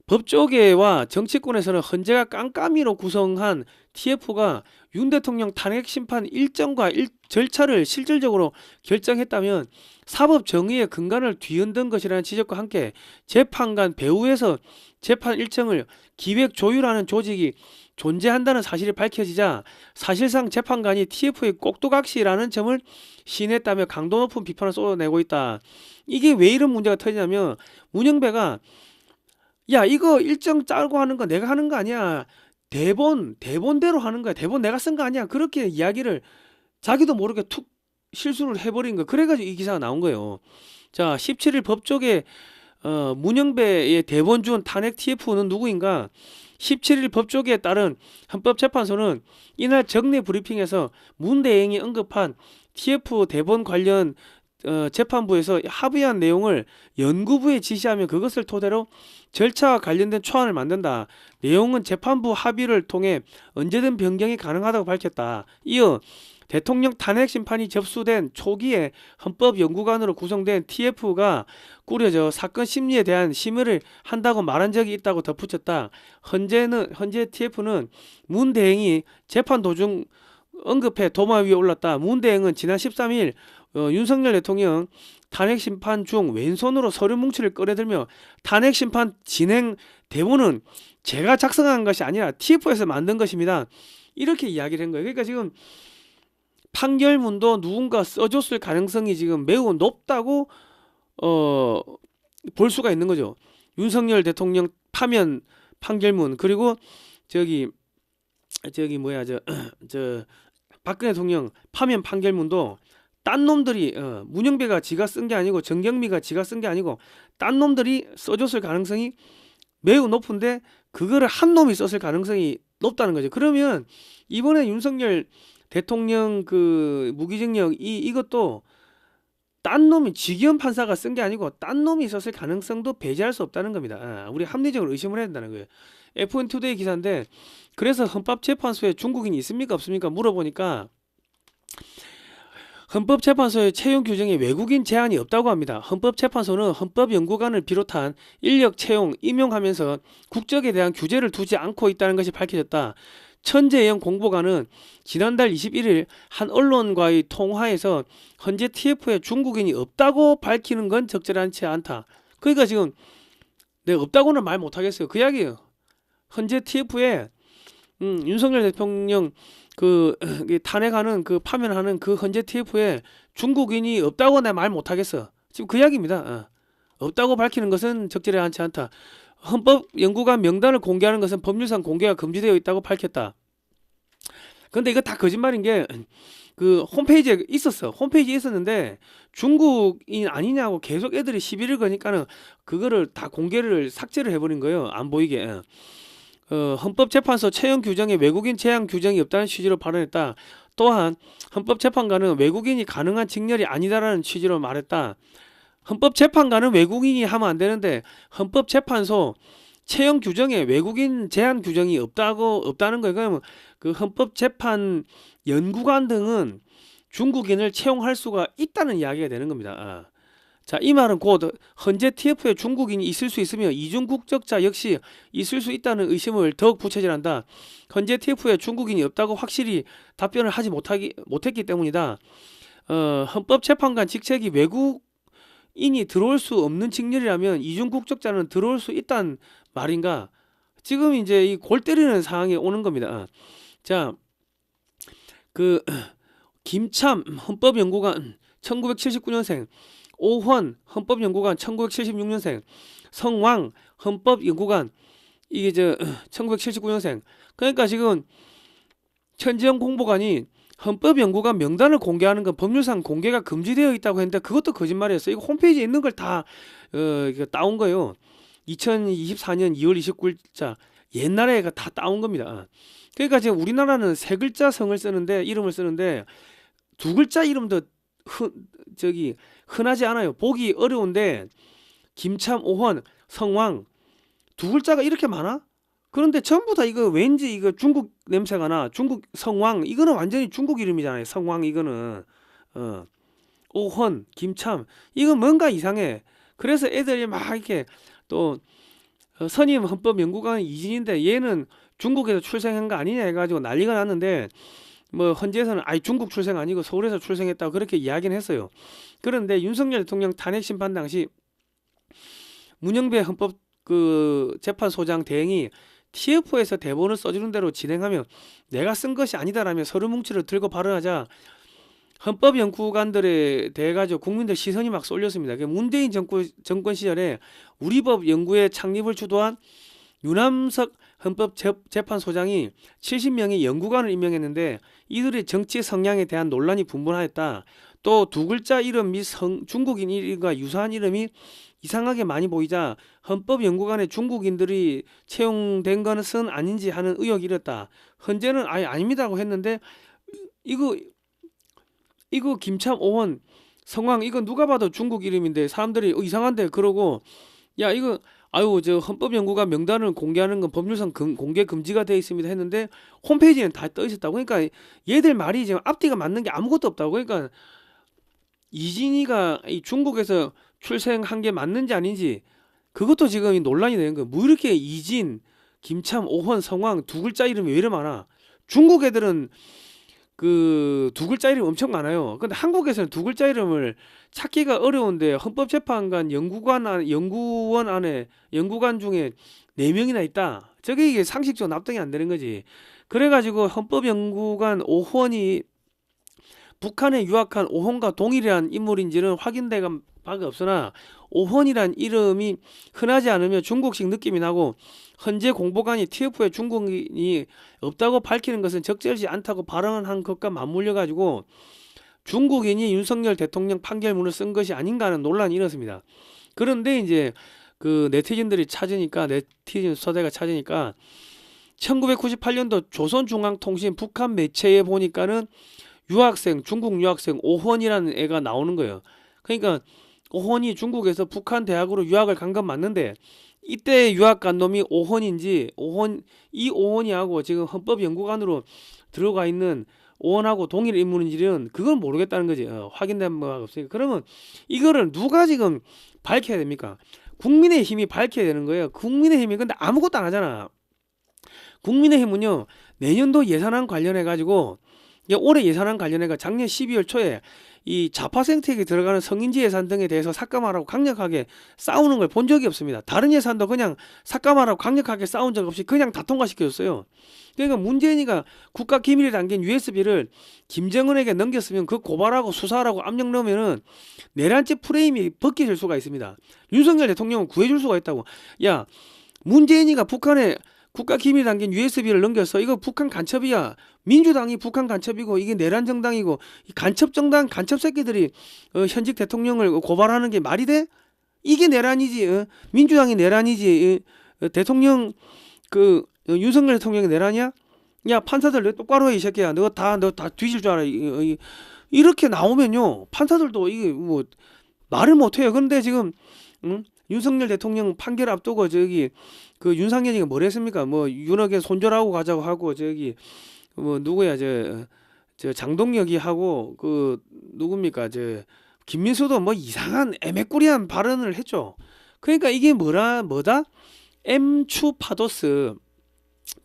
Speaker 1: 법조계와 정치권에서는 헌재가 깜깜이로 구성한 TF가 윤 대통령 탄핵 심판 일정과 절차를 실질적으로 결정했다면 사법 정의의 근간을 뒤흔든 것이라는 지적과 함께 재판관 배후에서 재판 일정을 기획 조율하는 조직이 존재한다는 사실이 밝혀지자 사실상 재판관이 TF의 꼭두각시라는 점을 시인했다며 강도 높은 비판을 쏟아내고 있다. 이게 왜 이런 문제가 터지냐면 문영배가 야 이거 일정 짜고 하는 거 내가 하는 거 아니야. 대본대로 하는 거야. 대본 내가 쓴 거 아니야. 그렇게 이야기를 자기도 모르게 툭 실수를 해버린 거. 그래가지고 이 기사가 나온 거예요. 자, 17일 법조계 문영배의 대본 준 탄핵 TF는 누구인가? 17일 법조계에 따른 헌법재판소는 이날 정례 브리핑에서 문 대행이 언급한 TF 대본 관련 재판부에서 합의한 내용을 연구부에 지시하며 그것을 토대로 절차와 관련된 초안을 만든다. 내용은 재판부 합의를 통해 언제든 변경이 가능하다고 밝혔다. 이어 대통령 탄핵 심판이 접수된 초기에 헌법연구관으로 구성된 TF가 꾸려져 사건 심리에 대한 심의를 한다고 말한 적이 있다고 덧붙였다. 현재 TF는 문 대행이 재판 도중 언급해 도마 위에 올랐다. 문 대행은 지난 13일 윤석열 대통령 탄핵 심판 중 왼손으로 서류 뭉치를 꺼내들며 탄핵 심판 진행 대본은 제가 작성한 것이 아니라 TF에서 만든 것입니다. 이렇게 이야기를 한 거예요. 그러니까 지금 판결문도 누군가 써줬을 가능성이 지금 매우 높다고 볼 수가 있는 거죠. 윤석열 대통령 파면 판결문 그리고 저기 뭐야 저 박근혜 대통령 파면 판결문도 딴 놈들이 문영배가 지가 쓴 게 아니고 정경미가 지가 쓴 게 아니고 딴 놈들이 써줬을 가능성이 매우 높은데 그거를 한 놈이 썼을 가능성이 높다는 거죠. 그러면 이번에 윤석열 대통령 그 무기징역 이것도 딴 놈이 지기현 판사가 쓴 게 아니고 딴 놈이 썼을 가능성도 배제할 수 없다는 겁니다. 우리 합리적으로 의심을 해야 된다는 거예요. F1투데이 기사인데 그래서 헌법재판소에 중국인이 있습니까 없습니까 물어보니까 헌법재판소의 채용 규정에 외국인 제한이 없다고 합니다. 헌법재판소는 헌법연구관을 비롯한 인력 채용, 임용하면서 국적에 대한 규제를 두지 않고 있다는 것이 밝혀졌다. 천재영 공보관은 지난달 21일 한 언론과의 통화에서 현재 TF에 중국인이 없다고 밝히는 건 적절하지 않다. 그러니까 지금 내가 없다고는 말 못하겠어요. 그 이야기예요. 현재 TF에 윤석열 대통령 그 탄핵하는 그 파면하는 그 헌재 TF에 중국인이 없다고 내가 말 못하겠어. 지금 그 이야기입니다. 없다고 밝히는 것은 적절하지 않다. 헌법연구관 명단을 공개하는 것은 법률상 공개가 금지되어 있다고 밝혔다. 근데 이거 다 거짓말인 게 그 홈페이지에 있었어. 홈페이지에 있었는데 중국인 아니냐고 계속 애들이 시비를 거니까는 그거를 다 공개를 삭제를 해버린 거예요. 안 보이게. 헌법재판소 채용 규정에 외국인 제한 규정이 없다는 취지로 발언했다. 또한 헌법재판관은 외국인이 가능한 직렬이 아니다라는 취지로 말했다. 헌법재판관은 외국인이 하면 안 되는데 헌법재판소 채용 규정에 외국인 제한 규정이 없다는 거예요. 그러면 그 헌법재판 연구관 등은 중국인을 채용할 수가 있다는 이야기가 되는 겁니다. 자, 이 말은 곧 헌재 TF에 중국인이 있을 수 있으며 이중 국적자 역시 있을 수 있다는 의심을 더욱 부채질한다. 헌재 TF에 중국인이 없다고 확실히 답변을 하지 못했기 때문이다. 헌법재판관 직책이 외국인이 들어올 수 없는 직렬이라면 이중 국적자는 들어올 수 있단 말인가? 지금 이제 이 골 때리는 상황이 오는 겁니다. 자, 그 김참 헌법연구관 1979년생, 오헌 헌법연구관 1976년생, 성왕 헌법연구관 이게 1979년생. 그러니까 지금 천지영 공보관이 헌법연구관 명단을 공개하는 건 법률상 공개가 금지되어 있다고 했는데 그것도 거짓말이었어요. 이거 홈페이지에 있는 걸 다 따온 거예요. 2024년 2월 29일자 옛날에 다 따온 겁니다. 그러니까 지금 우리나라는 세 글자 성을 쓰는데 이름을 쓰는데 두 글자 이름도 흔하지 않아요. 보기 어려운데 김참, 오헌, 성왕 두 글자가 이렇게 많아? 그런데 전부 다 이거 왠지 이거 중국 냄새가 나. 중국 성왕 이거는 완전히 중국 이름이잖아요. 성왕 이거는 오헌, 김참 이건 뭔가 이상해. 그래서 애들이 막 이렇게 또 선임 헌법연구관 이진인데 얘는 중국에서 출생한 거 아니냐 해가지고 난리가 났는데 뭐 헌재에서는 아예 중국 출생 아니고 서울에서 출생했다고 그렇게 이야기는 했어요. 그런데 윤석열 대통령 탄핵 심판 당시 문영배 헌법 그 재판소장 대행이 TF에서 대본을 써주는 대로 진행하며 내가 쓴 것이 아니다라며 서류 뭉치를 들고 발언하자 헌법연구관들에 대해 가지고 국민들 시선이 막 쏠렸습니다. 문재인 정권 시절에 우리법 연구회 창립을 주도한 유남석 헌법재판소장이 70명의 연구관을 임명했는데 이들의 정치 성향에 대한 논란이 분분하였다. 또 두 글자 이름 및 중국인 이름과 유사한 이름이 이상하게 많이 보이자 헌법연구관에 중국인들이 채용된 것은 아닌지 하는 의혹이 일었다. 헌재는 아예 아닙니다라고 했는데 이거 김참, 오헌, 성왕 이거 누가 봐도 중국 이름인데 사람들이 이상한데 그러고 야 이거 저 헌법연구관 명단을 공개하는 건 법률상 공개 금지가 되어 있습니다 했는데 홈페이지에는 다 떠 있었다고. 그러니까 얘들 말이 지금 앞뒤가 맞는 게 아무것도 없다고. 그러니까 이진이가 이 중국에서 출생한 게 맞는지 아닌지 그것도 지금 논란이 되는 거예요. 뭐 이렇게 이진, 김참, 오헌, 성왕 두 글자 이름이 왜 이렇게 많아? 중국 애들은 그 두 글자 이름 엄청 많아요. 근데 한국에서는 두 글자 이름을 찾기가 어려운데 헌법재판관 연구원 안에 연구관 중에 4명이나 있다. 저게 이게 상식적으로 납득이 안 되는 거지. 그래가지고 헌법연구관 오헌이 북한에 유학한 오헌과 동일한 인물인지는 확인된 바가 없으나 오헌이란 이름이 흔하지 않으며 중국식 느낌이 나고 헌재 공보관이 TF에 중국인이 없다고 밝히는 것은 적절치 않다고 발언한 것과 맞물려 가지고 중국인이 윤석열 대통령 판결문을 쓴 것이 아닌가 하는 논란이 일었습니다. 그런데 이제 그 네티즌들이 찾으니까 네티즌 서대가 찾으니까 1998년도 조선중앙통신 북한 매체에 보니까는 중국 유학생 오헌이라는 애가 나오는 거예요. 그러니까 오헌이 중국에서 북한 대학으로 유학을 간 건 맞는데 이때 유학 간 놈이 오헌인지 이 오헌이하고 지금 헌법연구관으로 들어가 있는 오헌하고 동일 인물인지는 그건 모르겠다는 거지. 확인된 바가 없으니까. 그러면 이거를 누가 지금 밝혀야 됩니까? 국민의힘이 밝혀야 되는 거예요. 국민의힘이 근데 아무것도 안 하잖아. 국민의힘은요 내년도 예산안 관련해 가지고 이게 올해 예산안 관련해가 작년 12월 초에 이 좌파 생태계에 들어가는 성인지 예산 등에 대해서 삭감하라고 강력하게 싸우는 걸 본 적이 없습니다. 다른 예산도 그냥 삭감하라고 강력하게 싸운 적 없이 그냥 다 통과시켜줬어요. 그러니까 문재인이가 국가 기밀에 담긴 USB를 김정은에게 넘겼으면 그 고발하고 수사하라고 압력 넣으면은 내란죄 프레임이 벗겨질 수가 있습니다. 윤석열 대통령은 구해줄 수가 있다고. 야, 문재인이가 북한에 국가 기밀에 담긴 USB를 넘겨서 이거 북한 간첩이야. 민주당이 북한 간첩이고 이게 내란 정당이고 간첩 정당 간첩 새끼들이 현직 대통령을 고발하는 게 말이 돼? 이게 내란이지. 민주당이 내란이지. 대통령 윤석열 대통령이 내란이야? 야, 판사들 너 똑바로 해 이 새끼야. 너 다 뒤질 줄 알아. 이렇게 나오면요, 판사들도 이게 뭐 말을 못 해요. 그런데 지금 윤석열 대통령 판결 앞두고 저기 그 윤상현이가 뭘 했습니까? 뭐 윤핵관 손절하고 가자고 하고 저기 뭐 누구야 저 장동혁이 하고 그 누굽니까 저 김민수도 뭐 이상한 애매꾸리한 발언을 했죠. 그러니까 이게 뭐다? 엠추파도스.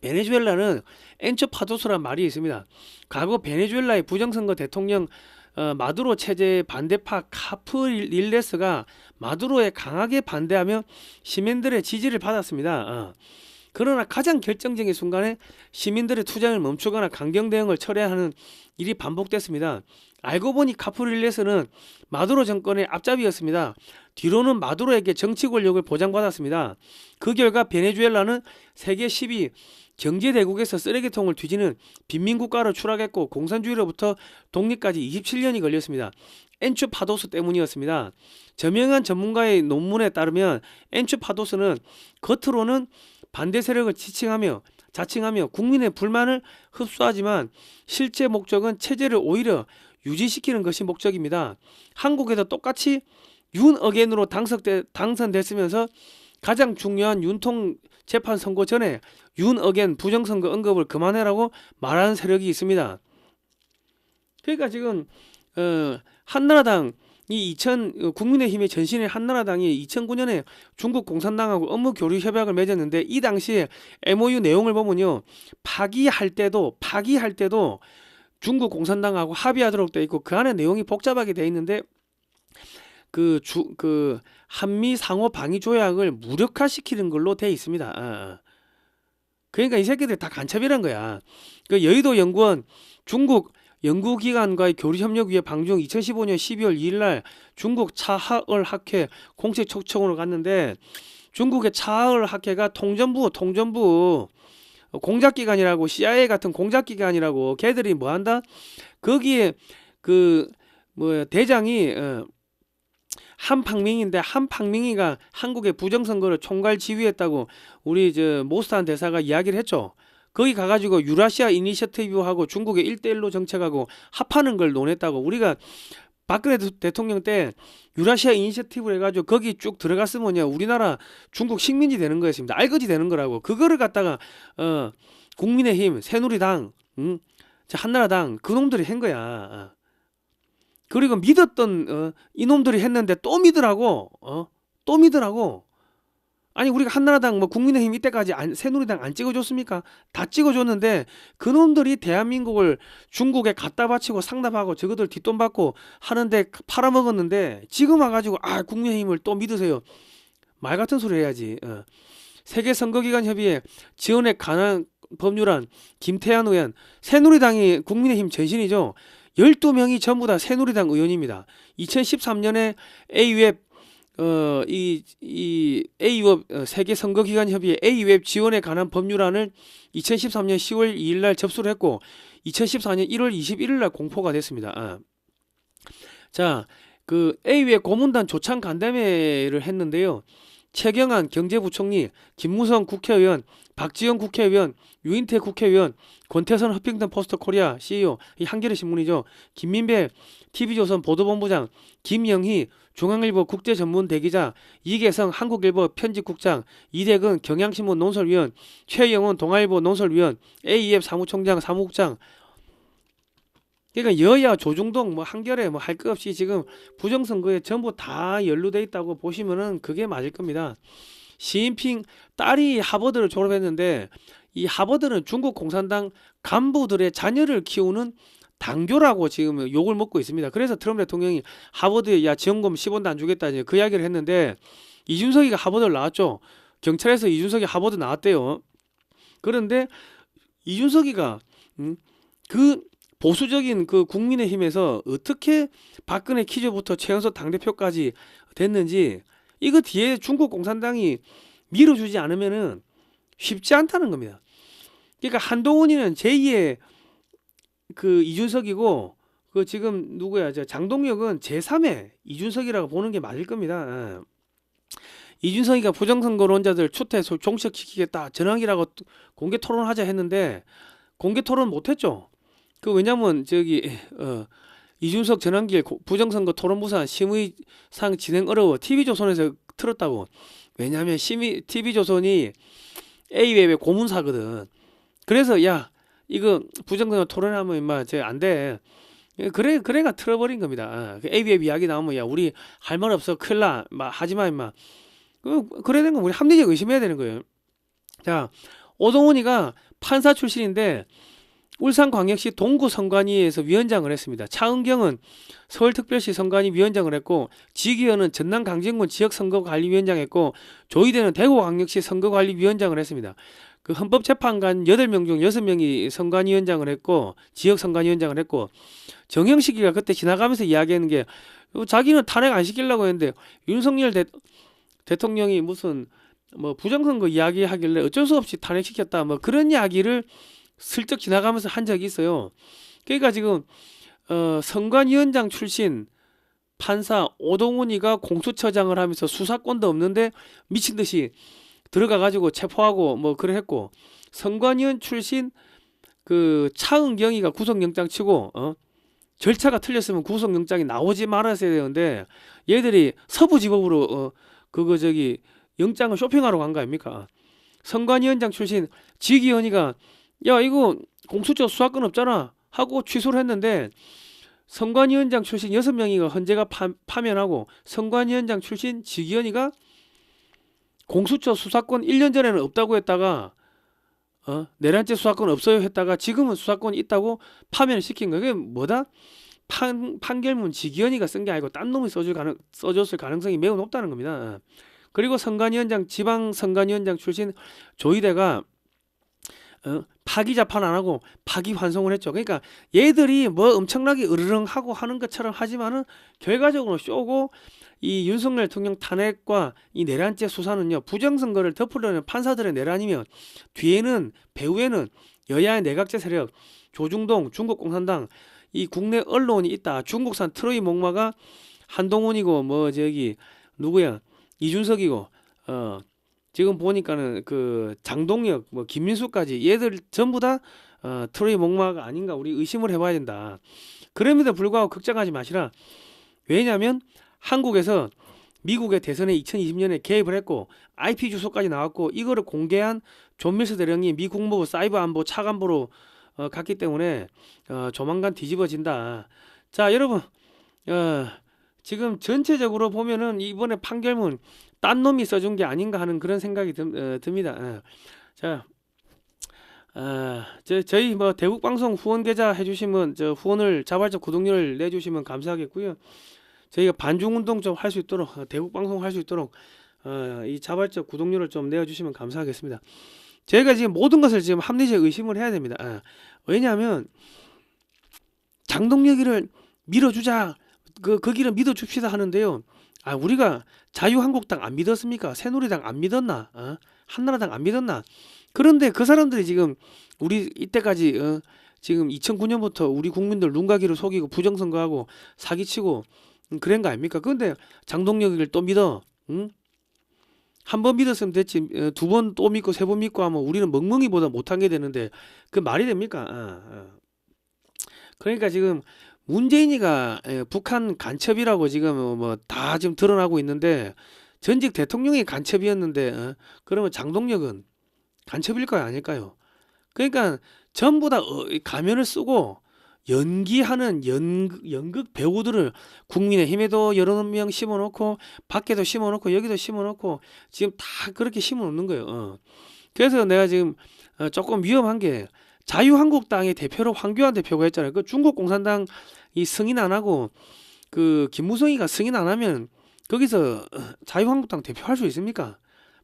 Speaker 1: 베네수엘라는 엔추파도스란 말이 있습니다. 과거 베네수엘라의 부정선거 대통령 마두로 체제 반대파 카프릴레스가 마두로에 강하게 반대하며 시민들의 지지를 받았습니다. 그러나 가장 결정적인 순간에 시민들의 투쟁을 멈추거나 강경 대응을 철회하는 일이 반복됐습니다. 알고 보니 카프릴레스는 마두로 정권의 앞잡이였습니다. 뒤로는 마두로에게 정치 권력을 보장받았습니다. 그 결과 베네수엘라는 세계 10위 경제대국에서 쓰레기통을 뒤지는 빈민국가로 추락했고 공산주의로부터 독립까지 27년이 걸렸습니다. 엔추파도스 때문이었습니다. 저명한 전문가의 논문에 따르면 엔추파도스는 겉으로는 반대 세력을 자칭하며 국민의 불만을 흡수하지만 실제 목적은 체제를 오히려 유지시키는 것이 목적입니다. 한국에도 똑같이 윤어겐으로 당선됐으면서 가장 중요한 윤통 재판 선고 전에 윤어겐 부정선거 언급을 그만해라고 말하는 세력이 있습니다. 그러니까 지금 한나라당 국민의힘의 전신인 한나라당이 2009년에 중국 공산당하고 업무 교류 협약을 맺었는데 이 당시에 MOU 내용을 보면요, 파기할 때도 중국 공산당하고 합의하도록 돼 있고 그 안에 내용이 복잡하게 돼 있는데 그 한미 상호 방위 조약을 무력화시키는 걸로 돼 있습니다. 그러니까 이 새끼들 다 간첩이란 거야. 그 여의도 연구원 중국 연구기관과의 교류협력위에 방중 2015년 12월 2일날 중국 차하얼 학회 공식 초청으로 갔는데 중국의 차하얼 학회가 통전부 공작기관이라고 CIA 같은 공작기관이라고 걔들이 뭐한다? 거기에 대장이 한팡밍인데 한팡밍이가 한국의 부정선거를 총괄 지휘했다고 우리 모스탄 대사가 이야기를 했죠. 거기 가가지고 유라시아 이니셔티브하고 중국의 1대1로 정책하고 합하는 걸 논했다고. 우리가 박근혜 대통령 때 유라시아 이니셔티브를 해가지고 거기 쭉 들어갔으면요 우리나라 중국 식민지 되는 거였습니다. 알거지 되는 거라고. 그거를 갖다가 국민의힘, 새누리당, 한나라당 그놈들이 한 거야. 그리고 믿었던 이놈들이 했는데 또 믿으라고. 아니 우리가 한나라당 국민의힘 이때까지 새누리당 안 찍어줬습니까? 다 찍어줬는데 그놈들이 대한민국을 중국에 갖다 바치고 상납하고 저거들 뒷돈 받고 하는데 팔아먹었는데 지금 와가지고 국민의힘을 또 믿으세요. 말 같은 소리 해야지. 세계선거기관협의회 지원에 관한 법률안 김태한 의원, 새누리당이 국민의힘 전신이죠. 12명이 전부 다 새누리당 의원입니다. 2013년에 A웹 A웹 세계선거기관협의회 A웹 지원에 관한 법률안을 2013년 10월 2일날 접수를 했고 2014년 1월 21일날 공포가 됐습니다. 자, A웹 고문단 조창 간담회를 했는데요. 최경환 경제부총리, 김무성 국회의원, 박지원 국회의원, 유인태 국회의원, 권태선 허핑턴 포스트 코리아 CEO, 이 한겨레 신문이죠. 김민배 TV조선 보도본부장, 김영희 중앙일보 국제전문대기자, 이계성 한국일보 편집국장, 이대근 경향신문 논설위원, 최영원 동아일보 논설위원, AEF 사무총장 사무국장. 그러니까 여야 조중동 한겨레 할 것 없이 지금 부정선거에 전부 다 연루돼 있다고 보시면은 그게 맞을 겁니다. 시진핑 딸이 하버드를 졸업했는데 이 하버드는 중국 공산당 간부들의 자녀를 키우는 당교라고 지금 욕을 먹고 있습니다. 그래서 트럼프 대통령이 하버드에 야 지원금 10원도 안 주겠다 이제 그 이야기를 했는데 이준석이가 하버드를 나왔죠. 경찰에서 이준석이 하버드 나왔대요. 그런데 이준석이가 그 보수적인 그 국민의힘에서 어떻게 박근혜 퀴즈부터 최연소 당대표까지 됐는지 이거 뒤에 중국 공산당이 밀어주지 않으면은 쉽지 않다는 겁니다. 그러니까 한동훈이는 제2의 그 이준석이고 그 지금 누구야 저 장동혁은 제3의 이준석이라고 보는 게 맞을 겁니다. 이준석이가 부정선거론자들 추태 종식시키겠다 전환기라고 공개 토론하자 했는데 공개 토론 못했죠. 그 왜냐면 저기 이준석 전환길 부정선거 토론부산 심의상 진행 어려워 TV조선에서 틀었다고. 왜냐하면 TV조선이 A웹의 고문사거든. 그래서 야 이거 부정선거 토론하면 임마 안 돼. 그래가 틀어버린 겁니다. A웹 이야기 나오면 야 우리 할 말 없어 큰일 나 하지마 임마. 그래야 되는 거 우리 합리적 의심해야 되는 거예요. 자 오동훈이가 판사 출신인데 울산광역시 동구선관위에서 위원장을 했습니다. 차은경은 서울특별시 선관위 위원장을 했고 지기현은 전남강진군 지역선거관리위원장 했고 조희대는 대구광역시 선거관리위원장을 했습니다. 그 헌법재판관 8명 중 6명이 선관위원장을 했고 지역선관위원장을 했고 정영식이가 그때 지나가면서 이야기하는 게 자기는 탄핵 안 시키려고 했는데 윤석열 대통령이 무슨 뭐 부정선거 이야기하길래 어쩔 수 없이 탄핵시켰다 뭐 그런 이야기를 슬쩍 지나가면서 한 적이 있어요. 그러니까 지금 선관위원장 출신 판사 오동훈이가 공수처장을 하면서 수사권도 없는데 미친 듯이 들어가 가지고 체포하고 뭐 그래 했고 선관위원 출신 그 차은경이가 구속영장 치고 절차가 틀렸으면 구속영장이 나오지 말았어야 되는데 얘들이 서부지법으로 그거 저기 영장을 쇼핑하러 간 거 아닙니까? 선관위원장 출신 지기현이가 야 이거 공수처 수사권 없잖아 하고 취소를 했는데 선관위원장 출신 6명이가 헌재가 파면하고 선관위원장 출신 지기현이가 공수처 수사권 1년 전에는 없다고 했다가 내란죄 수사권 없어요 했다가 지금은 수사권이 있다고 파면을 시킨 거예요. 그게 뭐다? 판결문 지기현이가 쓴 게 아니고 딴 놈이 써줬을 가능성이 매우 높다는 겁니다. 그리고 선관위원장 지방 선관위원장 출신 조희대가 파기자판 안 하고 파기환송을 했죠. 그러니까 얘들이 뭐 엄청나게 으르렁하고 하는 것처럼 하지만은 결과적으로 쇼고 이 윤석열 대통령 탄핵과 이 내란죄 수사는요 부정선거를 덮으려는 판사들의 내란이면 뒤에는 배후에는 여야의 내각제 세력 조중동 중국 공산당 이 국내 언론이 있다. 중국산 트로이 목마가 한동훈이고 뭐 저기 누구야 이준석이고 지금 보니까는 그 장동혁 뭐 김민수까지 얘들 전부 다 트로이 목마가 아닌가 우리 의심을 해봐야 된다. 그럼에도 불구하고 걱정하지 마시라. 왜냐하면 한국에서 미국의 대선에 2020년에 개입을 했고 IP 주소까지 나왔고 이거를 공개한 존 밀스 대령이 미 국무부 사이버 안보 차관보로 갔기 때문에 조만간 뒤집어진다. 자 여러분 지금 전체적으로 보면은 이번에 판결문 딴 놈이 써준 게 아닌가 하는 그런 생각이 듭니다. 자 저희 뭐 대국방송 후원 계좌 해주시면 저 후원을 자발적 구독료를 내주시면 감사하겠고요. 저희가 반중운동 좀 할 수 있도록 대국방송 할 수 있도록 이 자발적 구독료를 좀 내어주시면 감사하겠습니다. 저희가 지금 모든 것을 지금 합리적 의심을 해야 됩니다. 왜냐하면 장동혁이를 밀어주자 그 길을 믿어줍시다 하는데요. 우리가 자유한국당 안 믿었습니까? 새누리당 안 믿었나? 한나라당 안 믿었나? 그런데 그 사람들이 지금 우리 이때까지 지금 2009년부터 우리 국민들 눈가기를 속이고 부정선거하고 사기치고 그런 거 아닙니까? 그런데 장동혁이를 또 믿어? 응? 한 번 믿었으면 됐지 2번 또 믿고 3번 믿고 하면 우리는 멍멍이보다 못한 게 되는데 그 말이 됩니까? 그러니까 지금 문재인이가 북한 간첩이라고 지금 뭐 다 지금 드러나고 있는데 전직 대통령이 간첩이었는데 그러면 장동혁은 간첩일까요 아닐까요? 그러니까 전부 다 가면을 쓰고 연기하는 연극 배우들을 국민의힘에도 여러 명 심어놓고 밖에도 심어놓고 여기도 심어놓고 지금 다 그렇게 심어놓는 거예요. 그래서 내가 지금 조금 위험한 게 자유한국당의 대표로 황교안 대표가 했잖아요. 그 중국 공산당 이 승인 안 하고 그 김무성이가 승인 안 하면 거기서 자유한국당 대표할 수 있습니까?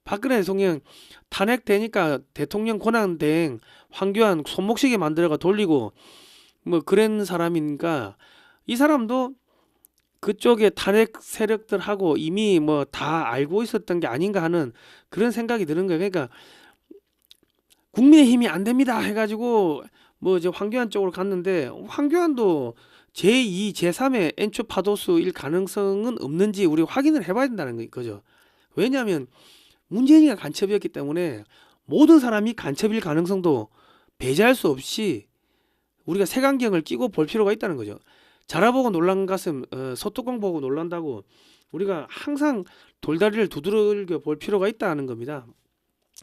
Speaker 1: 박근혜 대통령 탄핵되니까 대통령 권한대행 황교안 손목시계 만들어가 돌리고 뭐 그런 사람이니까 이 사람도 그쪽에 탄핵 세력들하고 이미 뭐 다 알고 있었던 게 아닌가 하는 그런 생각이 드는 거예요. 그러니까 국민의힘이 안 됩니다 해가지고 뭐 이제 황교안 쪽으로 갔는데 황교안도 제2, 제3의 엔초 파도수일 가능성은 없는지 우리 확인을 해봐야 된다는 거죠. 왜냐하면 문재인이가 간첩이었기 때문에 모든 사람이 간첩일 가능성도 배제할 수 없이 우리가 색안경을 끼고 볼 필요가 있다는 거죠. 자라보고 놀란 가슴 소뚜껑 보고 놀란다고 우리가 항상 돌다리를 두드려 볼 필요가 있다는 겁니다.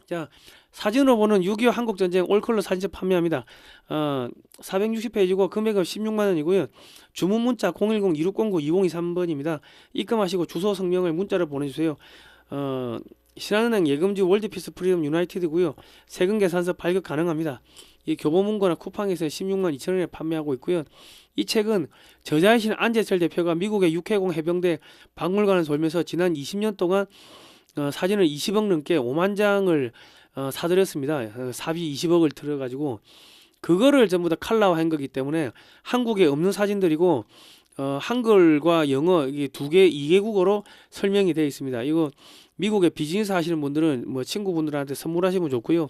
Speaker 1: 자, 사진으로 보는 6.25 한국전쟁 올컬러 사진첩 판매합니다. 460페이지고 금액은 16만원이고요. 주문 문자 010-2609-2023번입니다. 입금하시고 주소 성명을 문자로 보내주세요. 신한은행 예금지 월드피스 프리덤 유나이티드고요. 세금 계산서 발급 가능합니다. 이 교보문고나 쿠팡에서 16만 2천원에 판매하고 있고요. 이 책은 저자이신 안재철 대표가 미국의 육해공 해병대 박물관을 돌면서 지난 20년 동안 사진을 20억 넘게 5만 장을 사들였습니다. 사비 20억을 들어가지고 그거를 전부 다 칼라화한 거기 때문에 한국에 없는 사진들이고 한글과 영어 이게 두 개, 2개국어로 설명이 되어 있습니다. 이거 미국에 비즈니스 하시는 분들은 뭐 친구분들한테 선물하시면 좋고요.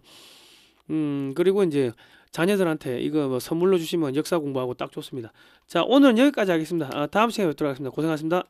Speaker 1: 그리고 이제 자녀들한테 이거 뭐 선물로 주시면 역사 공부하고 딱 좋습니다. 자, 오늘은 여기까지 하겠습니다. 다음 시간에 뵙도록 하겠습니다. 고생하셨습니다.